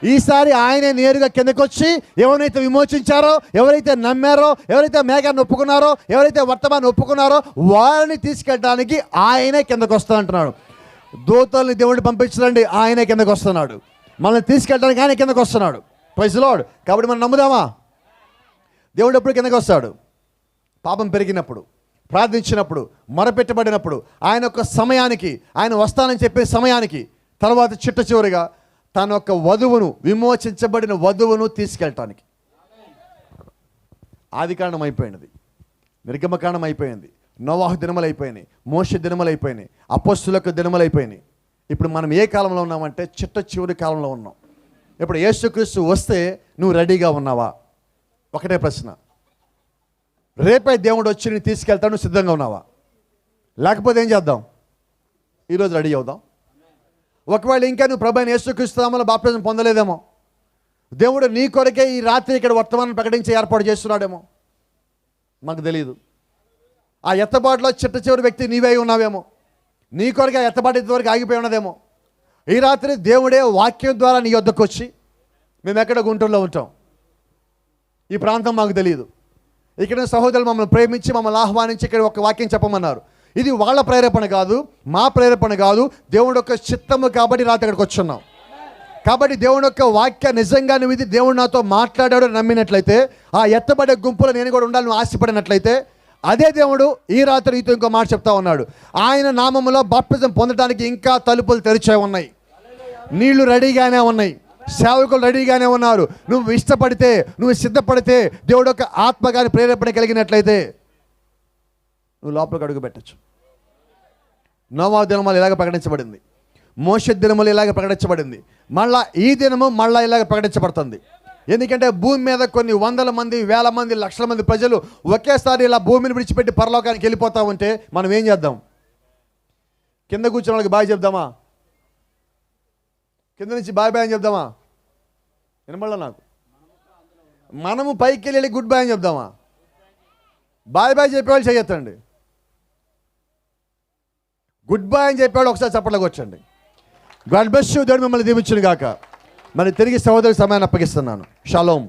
ఈసారి ఆయనే నేరుగా కిందకి వచ్చి ఎవరైతే విమోచించారో, ఎవరైతే నమ్మారో, ఎవరైతే మేఘాన్ని ఒప్పుకున్నారో, ఎవరైతే వర్తమాన్ని ఒప్పుకున్నారో వారిని తీసుకెళ్ళడానికి ఆయనే కిందకు వస్తానంటున్నాడు. దూతల్ని దేవుడిని పంపించడండి, ఆయనే కిందకు వస్తున్నాడు. మనల్ని తీసుకెళ్ళడానికి ఆయన కిందకు వస్తున్నాడు. Praise the lord. కాబట్టి మనం నమ్ముదామా? దేవుడు ఎప్పుడు కిందకు వస్తాడు? పాపం పెరిగినప్పుడు, ప్రార్థించినప్పుడు, మొరపెట్టబడినప్పుడు, ఆయన యొక్క సమయానికి, ఆయన వస్తానని చెప్పే సమయానికి, తర్వాత చిట్ట చివరిగా తన యొక్క వధువును, విమోచించబడిన వధువును తీసుకెళ్ళటానికి. ఆది కాండం అయిపోయినది, నిర్గమకాండం అయిపోయింది, నోవాహు దినములు అయిపోయినాయి, మోషే దినములు అయిపోయినాయి, అపోస్తులకు దినములు అయిపోయినాయి. ఇప్పుడు మనం ఏ కాలంలో ఉన్నామంటే చిట్ట చివరి కాలంలో ఉన్నాం. ఇప్పుడు యేసుక్రీస్తు వస్తే నువ్వు రెడీగా ఉన్నావా? ఒకటే ప్రశ్న. రేపే దేవుడు వచ్చి నేను తీసుకెళ్తాను, సిద్ధంగా ఉన్నావా? లేకపోతే ఏం చేద్దాం? ఈరోజు రెడీ అవుదాం. ఒకవేళ ఇంకా నువ్వు ప్రభువైన యేసుక్రీస్తు నామములో బాప్తిజం పొందలేదేమో, దేవుడు నీ కొరకే ఈ రాత్రి ఇక్కడ వర్తమానం ప్రకటించి ఏర్పాటు చేస్తున్నాడేమో, మాకు తెలియదు. ఆ ఎత్తబాటులో చిట్ట చివరి వ్యక్తి నీవే ఉన్నావేమో, నీ కొరకే ఆ ఎత్తబాటు ఇంతవరకు ఆగిపోయి ఉన్నదేమో. ఈ రాత్రి దేవుడే వాక్యం ద్వారా నీ వద్దకు వచ్చి, మేము ఎక్కడ గుంటూరులో ఉంటాం, ఈ ప్రాంతం మాకు తెలియదు, ఇక్కడ సహోదరులు మమ్మల్ని ప్రేమించి మమ్మల్ని ఆహ్వానించి ఇక్కడ ఒక వాక్యం చెప్పమన్నారు. ఇది వాళ్ళ ప్రేరేపణ కాదు, మా ప్రేరేపణ కాదు, దేవుడి యొక్క చిత్తము కాబట్టి రాత్రి ఇక్కడికి వచ్చున్నాం. కాబట్టి దేవుని యొక్క వాక్య నిజంగా నువ్వు ఇది దేవుడు నాతో మాట్లాడాడు నమ్మినట్లయితే, ఆ ఎత్తబడే గుంపులో నేను కూడా ఉండాలని నువ్వు ఆశపడినట్లయితే, అదే దేవుడు ఈ రాత్రి నీతో ఇంకో మాట చెప్తా ఉన్నాడు. ఆయన నామములో బాప్తిజం పొందడానికి ఇంకా తలుపులు తెరిచే ఉన్నాయి, నీళ్లు రెడీగానే ఉన్నాయి, సేవకులు రెడీగానే ఉన్నారు. నువ్వు ఇష్టపడితే, నువ్వు సిద్ధపడితే, దేవుడు యొక్క ఆత్మగాని ప్రేరేపణ కలిగినట్లయితే నువ్వు లోపలికి అడుగు పెట్టచ్చు. నోవాహు దినములు ఇలాగ ప్రకటించబడింది, మోషే దినములు ఇలాగ ప్రకటించబడింది, మళ్ళా ఈ దినము మళ్ళా ఇలాగ ప్రకటించబడుతుంది. ఎందుకంటే భూమి మీద కొన్ని వందల మంది, వేల మంది, లక్షల మంది ప్రజలు ఒకేసారి ఇలా భూమిని విడిచిపెట్టి పరలోకానికి వెళ్ళిపోతా ఉంటే మనం ఏం చేద్దాం? కింద కూర్చున్న వాళ్ళకి బాయ్ చెప్దామా? కింద నుంచి బాయ్ బాయ్ అని చెప్దామా? వినమళ్ళ నాకు. మనము పైకి వెళ్ళి గుడ్ బాయ్ అని చెప్దామా? బాయ్ బాయ్ చెప్పేవాళ్ళు చేయొద్దండి. గుడ్ బాయ్ అని చెప్పేవాళ్ళు ఒకసారి చప్పట్లోకి వచ్చండి. God bless you. దేవుడు మిమ్మల్ని దీవించును గాక. మరి తిరిగి సహోదరి సమయాన్ని అప్పగిస్తున్నాను. షాలోమ్.